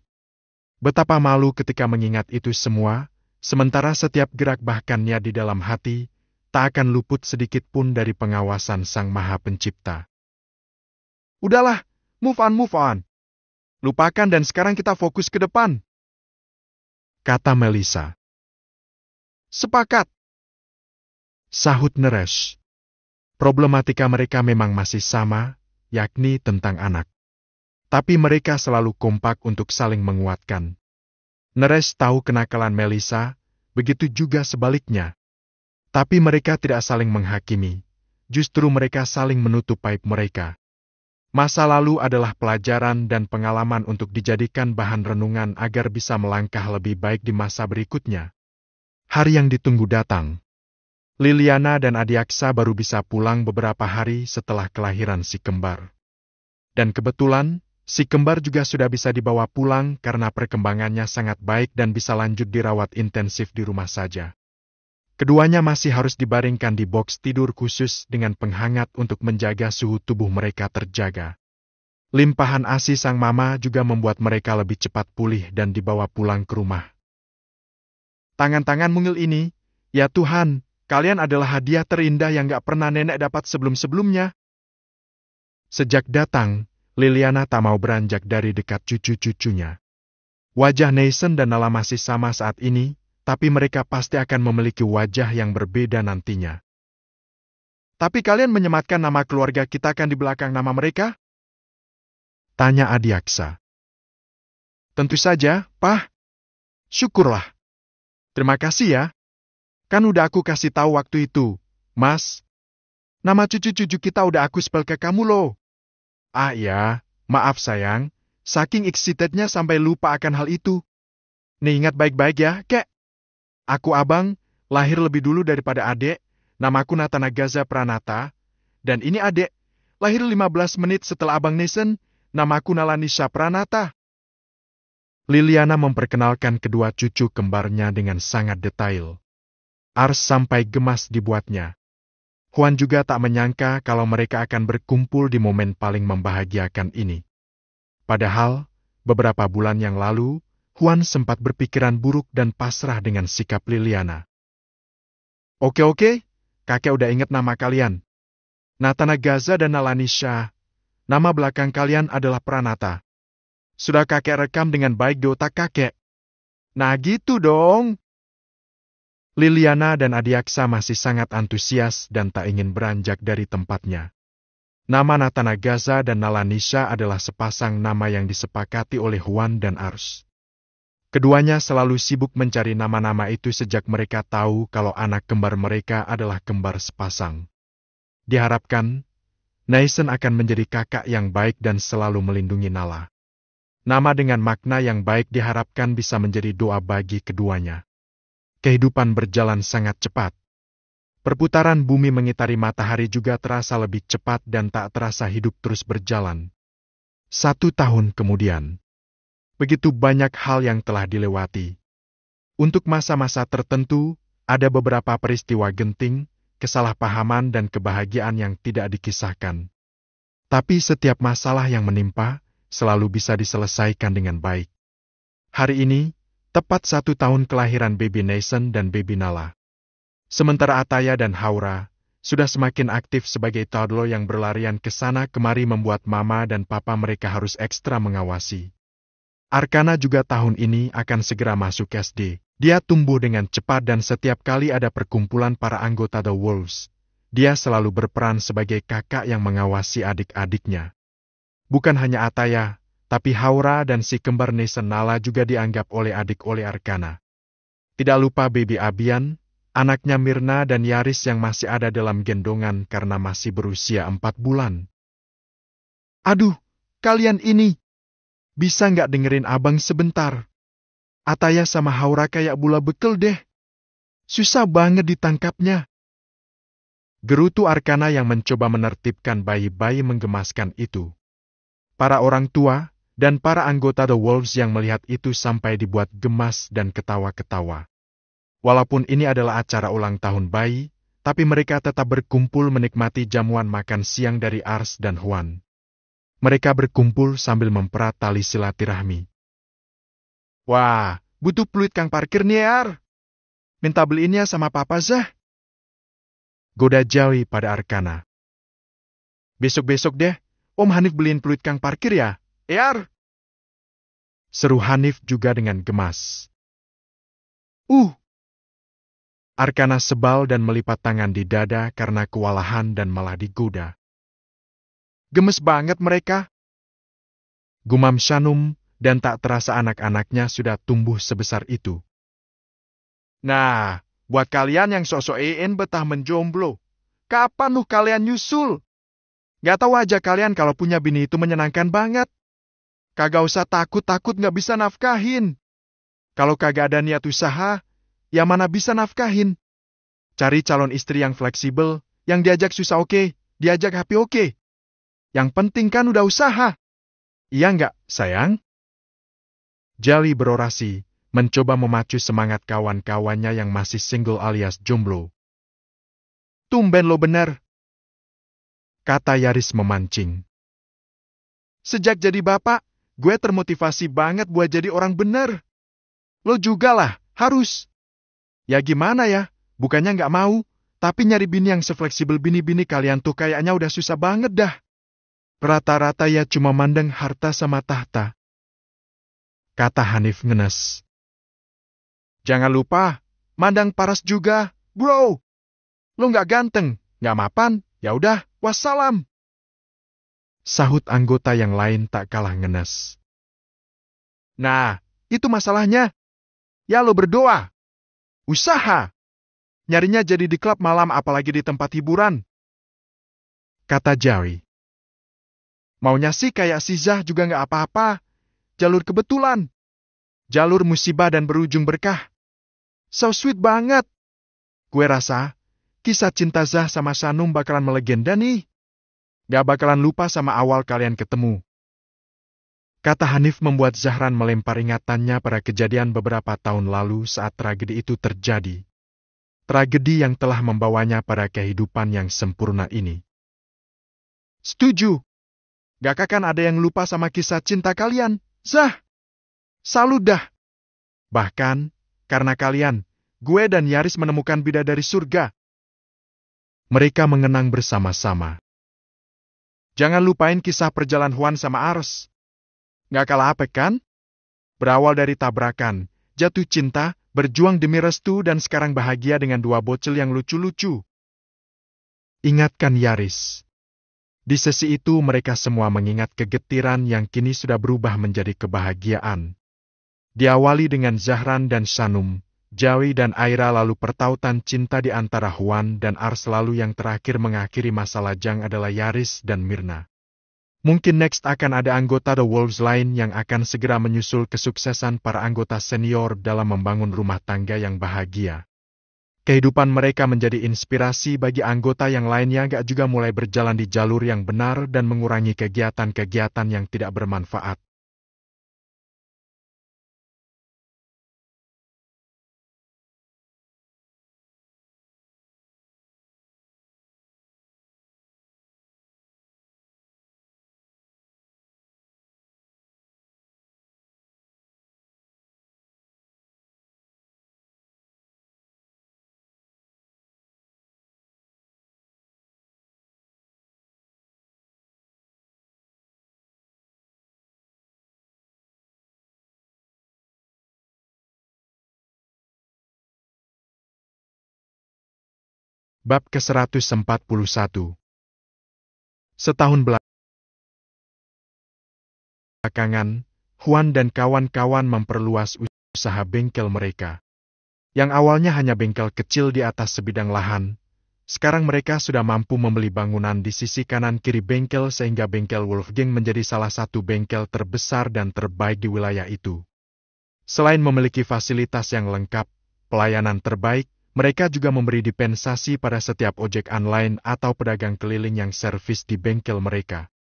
Betapa malu ketika mengingat itu semua, sementara setiap gerak bahkannya di dalam hati, tak akan luput sedikit pun dari pengawasan Sang Maha Pencipta. Udahlah, move on. Lupakan dan sekarang kita fokus ke depan. Kata Melisa. Sepakat. Sahut Neres. Problematika mereka memang masih sama, yakni tentang anak. Tapi mereka selalu kompak untuk saling menguatkan. Neres tahu kenakalan Melisa, begitu juga sebaliknya. Tapi mereka tidak saling menghakimi, justru mereka saling menutup aib mereka. Masa lalu adalah pelajaran dan pengalaman untuk dijadikan bahan renungan agar bisa melangkah lebih baik di masa berikutnya. Hari yang ditunggu datang. Liliana dan Adiaksa baru bisa pulang beberapa hari setelah kelahiran si kembar. Dan kebetulan, si kembar juga sudah bisa dibawa pulang karena perkembangannya sangat baik dan bisa lanjut dirawat intensif di rumah saja. Keduanya masih harus dibaringkan di boks tidur khusus dengan penghangat untuk menjaga suhu tubuh mereka terjaga. Limpahan ASI sang mama juga membuat mereka lebih cepat pulih dan dibawa pulang ke rumah. Tangan-tangan mungil ini, ya Tuhan, kalian adalah hadiah terindah yang gak pernah nenek dapat sebelum-sebelumnya. Sejak datang, Liliana tak mau beranjak dari dekat cucu-cucunya. Wajah Nathan dan Nala masih sama saat ini, tapi mereka pasti akan memiliki wajah yang berbeda nantinya. Tapi kalian menyematkan nama keluarga kita kan di belakang nama mereka? Tanya Adiaksa. Tentu saja, Pak. Syukurlah. Terima kasih ya. Kan udah aku kasih tahu waktu itu, Mas. Nama cucu-cucu kita udah aku spell ke kamu loh. Ah iya, maaf sayang. Saking excitednya sampai lupa akan hal itu. Nih ingat baik-baik ya, kek. Aku abang, lahir lebih dulu daripada adek. Namaku Natanagaza Pranata. Dan ini adek, lahir 15 menit setelah abang Nathan. Namaku Nalanisha Pranata. Liliana memperkenalkan kedua cucu kembarnya dengan sangat detail. Ars sampai gemas dibuatnya. Juan juga tak menyangka kalau mereka akan berkumpul di momen paling membahagiakan ini. Padahal, beberapa bulan yang lalu, Juan sempat berpikiran buruk dan pasrah dengan sikap Liliana. Oke, kakek udah inget nama kalian. Natanagaza dan Nalanisha. Nama belakang kalian adalah Pranata. Sudah kakek rekam dengan baik di otak kakek. Nah gitu dong. Liliana dan Adiaksa masih sangat antusias dan tak ingin beranjak dari tempatnya. Nama Natanagaza dan Nalanisha adalah sepasang nama yang disepakati oleh Juan dan Ars. Keduanya selalu sibuk mencari nama-nama itu sejak mereka tahu kalau anak kembar mereka adalah kembar sepasang. Diharapkan, Nathan akan menjadi kakak yang baik dan selalu melindungi Nala. Nama dengan makna yang baik diharapkan bisa menjadi doa bagi keduanya. Kehidupan berjalan sangat cepat. Perputaran bumi mengitari matahari juga terasa lebih cepat dan tak terasa hidup terus berjalan. 1 tahun kemudian. Begitu banyak hal yang telah dilewati. Untuk masa-masa tertentu, ada beberapa peristiwa genting, kesalahpahaman dan kebahagiaan yang tidak dikisahkan. Tapi setiap masalah yang menimpa selalu bisa diselesaikan dengan baik. Hari ini, tepat 1 tahun kelahiran baby Nathan dan baby Nala. Sementara Ataya dan Haura sudah semakin aktif sebagai toddler yang berlarian ke sana kemari membuat mama dan papa mereka harus ekstra mengawasi. Arkana juga tahun ini akan segera masuk SD. Dia tumbuh dengan cepat dan setiap kali ada perkumpulan para anggota The Wolves, dia selalu berperan sebagai kakak yang mengawasi adik-adiknya. Bukan hanya Ataya, tapi Haura dan si kembar Nathan Nala juga dianggap oleh adik oleh Arkana. Tidak lupa baby Abian, anaknya Mirna dan Yaris yang masih ada dalam gendongan karena masih berusia 4 bulan. Aduh, kalian ini, bisa nggak dengerin abang sebentar? Ataya sama Haura kayak bola bekel deh. Susah banget ditangkapnya. Gerutu Arkana yang mencoba menertibkan bayi-bayi menggemaskan itu. Para orang tua dan para anggota The Wolves yang melihat itu sampai dibuat gemas dan ketawa-ketawa. Walaupun ini adalah acara ulang tahun bayi, tapi mereka tetap berkumpul menikmati jamuan makan siang dari Ars dan Juan. Mereka berkumpul sambil memperat tali silaturahmi. Wah, butuh peluit kang parkir nih, Ar. Minta beliinnya sama Papa Zah. Goda Jawi pada Arkana. Besok-besok deh, Om Hanif beliin peluit kang parkir ya, Ar. Seru Hanif juga dengan gemas. Arkana sebal dan melipat tangan di dada karena kewalahan dan malah digoda. Gemes banget mereka. Gumam Shanum dan tak terasa anak-anaknya sudah tumbuh sebesar itu. Nah, buat kalian yang sosok betah menjomblo, kapan kalian nyusul? Gak tahu aja kalian kalau punya bini itu menyenangkan banget. Kagak usah takut-takut gak bisa nafkahin. Kalau kagak ada niat usaha, ya mana bisa nafkahin. Cari calon istri yang fleksibel, yang diajak susah oke, diajak happy oke. Yang penting kan udah usaha. Iya nggak, sayang? Jali berorasi, mencoba memacu semangat kawan-kawannya yang masih single alias jomblo. Tumben lo bener, kata Yaris memancing. Sejak jadi bapak, gue termotivasi banget buat jadi orang bener. Lo juga lah, harus. Ya gimana ya, bukannya nggak mau, tapi nyari bini yang sefleksibel bini-bini kalian tuh kayaknya udah susah banget dah. Rata-rata ya cuma mandang harta sama tahta, kata Hanif ngenes. Jangan lupa, mandang paras juga, bro. Lo nggak ganteng, nggak mapan, ya udah, wassalam. Sahut anggota yang lain tak kalah ngenes. Nah, itu masalahnya. Ya lo berdoa. Usaha. Nyarinya jadi di klub malam apalagi di tempat hiburan. Kata Jerry. Maunya sih kayak si Zah juga nggak apa-apa. Jalur kebetulan. Jalur musibah dan berujung berkah. So sweet banget. Gue rasa, kisah cinta Zah sama Shanum bakalan melegenda nih. Gak bakalan lupa sama awal kalian ketemu. Kata Hanif membuat Zahran melempar ingatannya pada kejadian beberapa tahun lalu saat tragedi itu terjadi. Tragedi yang telah membawanya pada kehidupan yang sempurna ini. Setuju. Gak akan ada yang lupa sama kisah cinta kalian, Zah. Salut dah. Bahkan, karena kalian, gue dan Yaris menemukan bidadari surga. Mereka mengenang bersama-sama. Jangan lupain kisah perjalanan Juan sama Ars. Gak kalah apek kan? Berawal dari tabrakan, jatuh cinta, berjuang demi restu dan sekarang bahagia dengan 2 bocil yang lucu-lucu. Ingatkan Yaris. Di sesi itu mereka semua mengingat kegetiran yang kini sudah berubah menjadi kebahagiaan. Diawali dengan Zahran dan Shanum, Jawi dan Aira lalu pertautan cinta di antara Juan dan Ars lalu yang terakhir mengakhiri masa lajang adalah Yaris dan Mirna. Mungkin next akan ada anggota The Wolves lain yang akan segera menyusul kesuksesan para anggota senior dalam membangun rumah tangga yang bahagia. Kehidupan mereka menjadi inspirasi bagi anggota yang lainnya gak juga mulai berjalan di jalur yang benar dan mengurangi kegiatan-kegiatan yang tidak bermanfaat. Bab ke-141. Setahun belakangan, Juan dan kawan-kawan memperluas usaha bengkel mereka. Yang awalnya hanya bengkel kecil di atas sebidang lahan, sekarang mereka sudah mampu membeli bangunan di sisi kanan-kiri bengkel sehingga bengkel Wolfgang menjadi salah satu bengkel terbesar dan terbaik di wilayah itu. Selain memiliki fasilitas yang lengkap, pelayanan terbaik, mereka juga memberi dispensasi pada setiap ojek online atau pedagang keliling yang servis di bengkel mereka.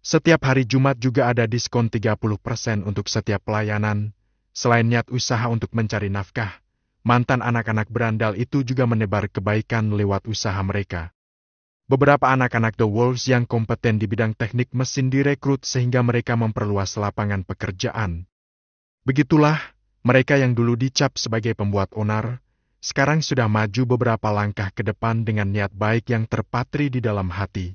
Setiap hari Jumat juga ada diskon 30% untuk setiap pelayanan. Selain niat usaha untuk mencari nafkah, mantan anak-anak berandal itu juga menebar kebaikan lewat usaha mereka. Beberapa anak-anak The Wolves yang kompeten di bidang teknik mesin direkrut sehingga mereka memperluas lapangan pekerjaan. Begitulah, mereka yang dulu dicap sebagai pembuat onar, sekarang sudah maju beberapa langkah ke depan dengan niat baik yang terpatri di dalam hati.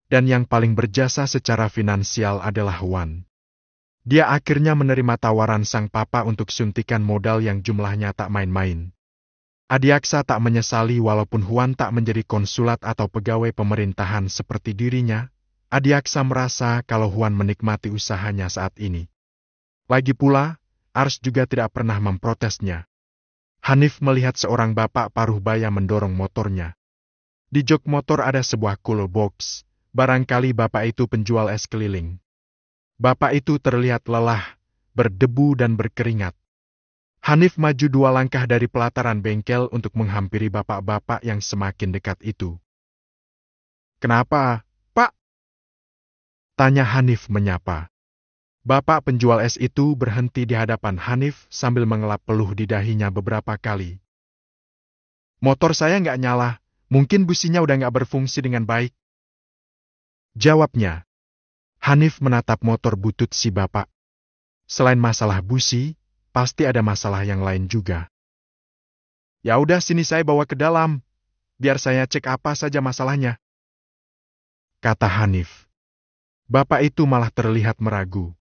Dan yang paling berjasa secara finansial adalah Juan. Dia akhirnya menerima tawaran sang papa untuk suntikan modal yang jumlahnya tak main-main. Adiaksa tak menyesali walaupun Juan tak menjadi konsulat atau pegawai pemerintahan seperti dirinya, Adiaksa merasa kalau Juan menikmati usahanya saat ini. Lagi pula, Ars juga tidak pernah memprotesnya. Hanif melihat seorang bapak paruh baya mendorong motornya. Di jok motor ada sebuah cooler box, barangkali bapak itu penjual es keliling. Bapak itu terlihat lelah, berdebu dan berkeringat. Hanif maju 2 langkah dari pelataran bengkel untuk menghampiri bapak-bapak yang semakin dekat itu. "Kenapa, Pak?" tanya Hanif menyapa. Bapak penjual es itu berhenti di hadapan Hanif sambil mengelap peluh di dahinya beberapa kali. "Motor saya nggak nyala, mungkin businya udah nggak berfungsi dengan baik," jawabnya. Hanif menatap motor butut si bapak. Selain masalah busi, pasti ada masalah yang lain juga. "Ya udah sini saya bawa ke dalam, biar saya cek apa saja masalahnya," kata Hanif. Bapak itu malah terlihat meragu.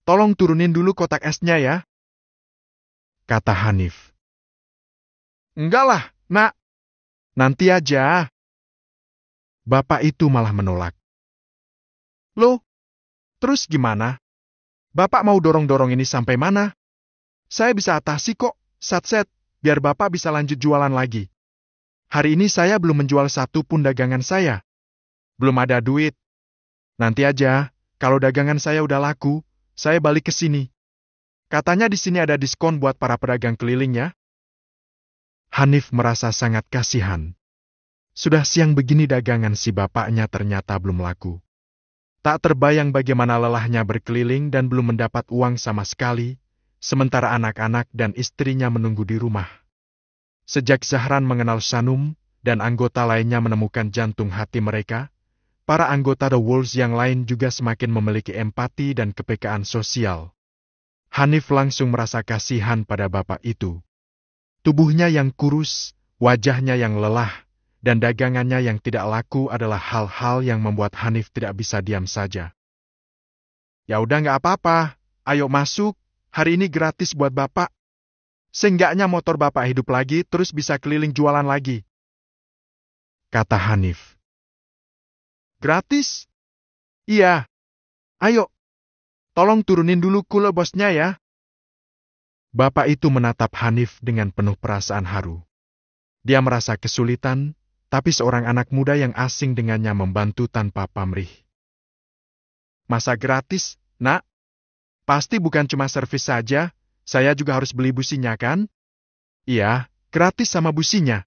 "Tolong turunin dulu kotak esnya ya," kata Hanif. "Enggak lah, Nak. Nanti aja." Bapak itu malah menolak. "Loh, terus gimana? Bapak mau dorong-dorong ini sampai mana? Saya bisa atasi kok, Satset, biar Bapak bisa lanjut jualan lagi. Hari ini saya belum menjual satu pun dagangan saya. Belum ada duit. Nanti aja, kalau dagangan saya udah laku, saya balik ke sini. Katanya di sini ada diskon buat para pedagang kelilingnya." Hanif merasa sangat kasihan. Sudah siang begini dagangan si bapaknya ternyata belum laku. Tak terbayang bagaimana lelahnya berkeliling dan belum mendapat uang sama sekali, sementara anak-anak dan istrinya menunggu di rumah. Sejak Zahran mengenal Sanum dan anggota lainnya menemukan jantung hati mereka, para anggota The Wolves yang lain juga semakin memiliki empati dan kepekaan sosial. Hanif langsung merasa kasihan pada bapak itu. Tubuhnya yang kurus, wajahnya yang lelah, dan dagangannya yang tidak laku adalah hal-hal yang membuat Hanif tidak bisa diam saja. "Ya udah nggak apa-apa, ayo masuk, hari ini gratis buat Bapak. Seenggaknya motor Bapak hidup lagi terus bisa keliling jualan lagi," kata Hanif. "Gratis? Iya. Ayo, tolong turunin dulu kule bosnya ya." Bapak itu menatap Hanif dengan penuh perasaan haru. Dia merasa kesulitan, tapi seorang anak muda yang asing dengannya membantu tanpa pamrih. "Masa gratis, Nak? Pasti bukan cuma servis saja, saya juga harus beli businya kan?" "Iya, gratis sama businya.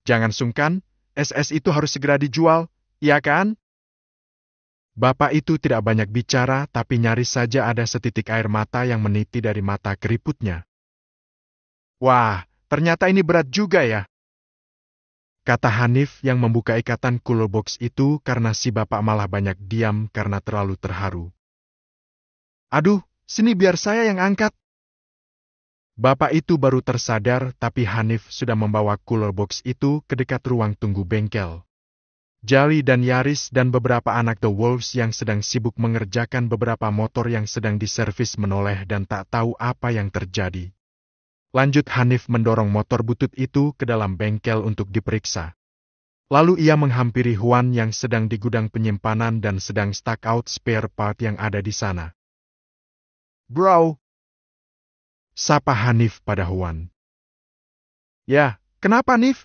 Jangan sungkan, SS itu harus segera dijual, iya kan?" Bapak itu tidak banyak bicara, tapi nyaris saja ada setitik air mata yang meniti dari mata keriputnya. "Wah, ternyata ini berat juga ya," kata Hanif yang membuka ikatan cooler box itu karena si bapak malah banyak diam karena terlalu terharu. "Aduh, sini biar saya yang angkat." Bapak itu baru tersadar tapi Hanif sudah membawa cooler box itu ke dekat ruang tunggu bengkel. Jali dan Yaris dan beberapa anak The Wolves yang sedang sibuk mengerjakan beberapa motor yang sedang diservis menoleh dan tak tahu apa yang terjadi. Lanjut Hanif mendorong motor butut itu ke dalam bengkel untuk diperiksa. Lalu ia menghampiri Huan yang sedang di gudang penyimpanan dan sedang stock out spare part yang ada di sana. "Bro," sapa Hanif pada Huan. "Ya, kenapa Nif?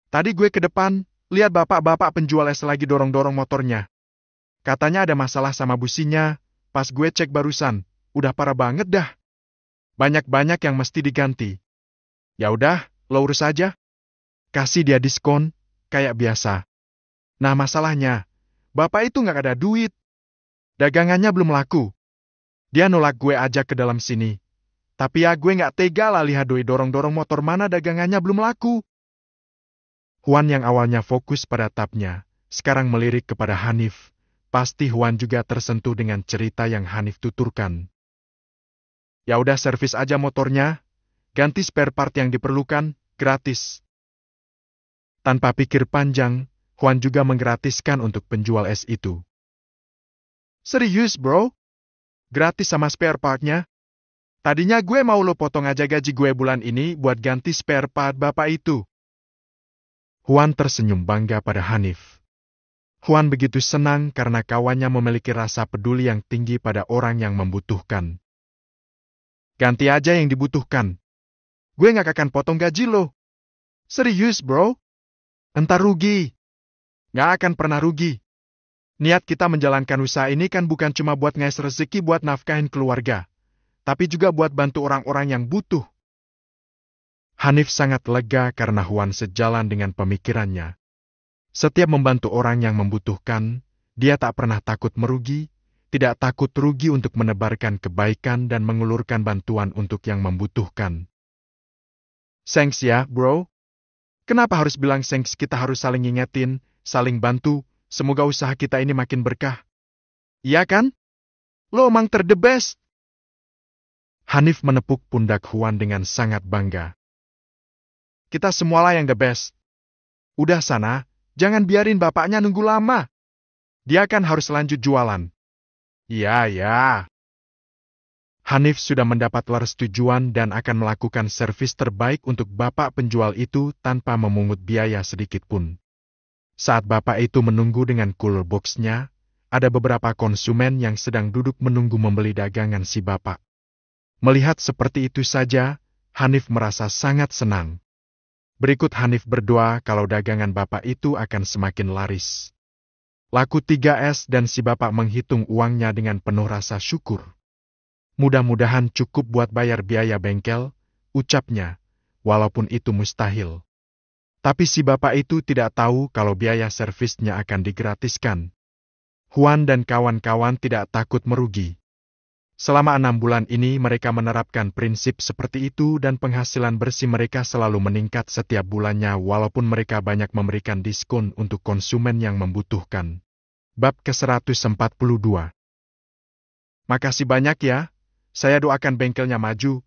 Tadi gue ke depan, lihat bapak-bapak penjual es lagi dorong-dorong motornya. Katanya ada masalah sama businya, pas gue cek barusan, udah parah banget dah. Banyak-banyak yang mesti diganti. Ya udah, lo urus aja. Kasih dia diskon, kayak biasa. Nah masalahnya, bapak itu nggak ada duit. Dagangannya belum laku. Dia nolak gue ajak ke dalam sini. Tapi ya gue nggak tega lah lihat doi dorong-dorong motor mana dagangannya belum laku." Huan yang awalnya fokus pada tapnya, sekarang melirik kepada Hanif. Pasti Huan juga tersentuh dengan cerita yang Hanif tuturkan. "Ya udah servis aja motornya, ganti spare part yang diperlukan, gratis." Tanpa pikir panjang, Huan juga menggratiskan untuk penjual es itu. "Serius bro? Gratis sama spare partnya? Tadinya gue mau lo potong aja gaji gue bulan ini buat ganti spare part bapak itu." Huan tersenyum bangga pada Hanif. Huan begitu senang karena kawannya memiliki rasa peduli yang tinggi pada orang yang membutuhkan. "Ganti aja yang dibutuhkan. Gue nggak akan potong gaji lo." "Serius bro? Entar rugi." "Nggak akan pernah rugi. Niat kita menjalankan usaha ini kan bukan cuma buat ngais rezeki buat nafkahin keluarga, tapi juga buat bantu orang-orang yang butuh." Hanif sangat lega karena Huan sejalan dengan pemikirannya. Setiap membantu orang yang membutuhkan, dia tak pernah takut merugi, tidak takut rugi untuk menebarkan kebaikan dan mengulurkan bantuan untuk yang membutuhkan. "Thanks ya, bro. Kenapa harus bilang thanks? Kita harus saling ngingetin, saling bantu, semoga usaha kita ini makin berkah. Iya kan? Lo emang the best." Hanif menepuk pundak Huan dengan sangat bangga. "Kita semualah yang the best. Udah sana, jangan biarin bapaknya nunggu lama. Dia kan harus lanjut jualan." "Iya, ya." Hanif sudah mendapat persetujuan dan akan melakukan servis terbaik untuk bapak penjual itu tanpa memungut biaya sedikit pun. Saat bapak itu menunggu dengan cooler box-nya, ada beberapa konsumen yang sedang duduk menunggu membeli dagangan si bapak. Melihat seperti itu saja, Hanif merasa sangat senang. Berikut Hanif berdoa kalau dagangan bapak itu akan semakin laris. Laku 3 es dan si bapak menghitung uangnya dengan penuh rasa syukur. Mudah-mudahan cukup buat bayar biaya bengkel, ucapnya, walaupun itu mustahil. Tapi si bapak itu tidak tahu kalau biaya servisnya akan digratiskan. Huan dan kawan-kawan tidak takut merugi. Selama 6 bulan ini mereka menerapkan prinsip seperti itu dan penghasilan bersih mereka selalu meningkat setiap bulannya walaupun mereka banyak memberikan diskon untuk konsumen yang membutuhkan. Bab ke-142. Makasih banyak ya, saya doakan bengkelnya maju,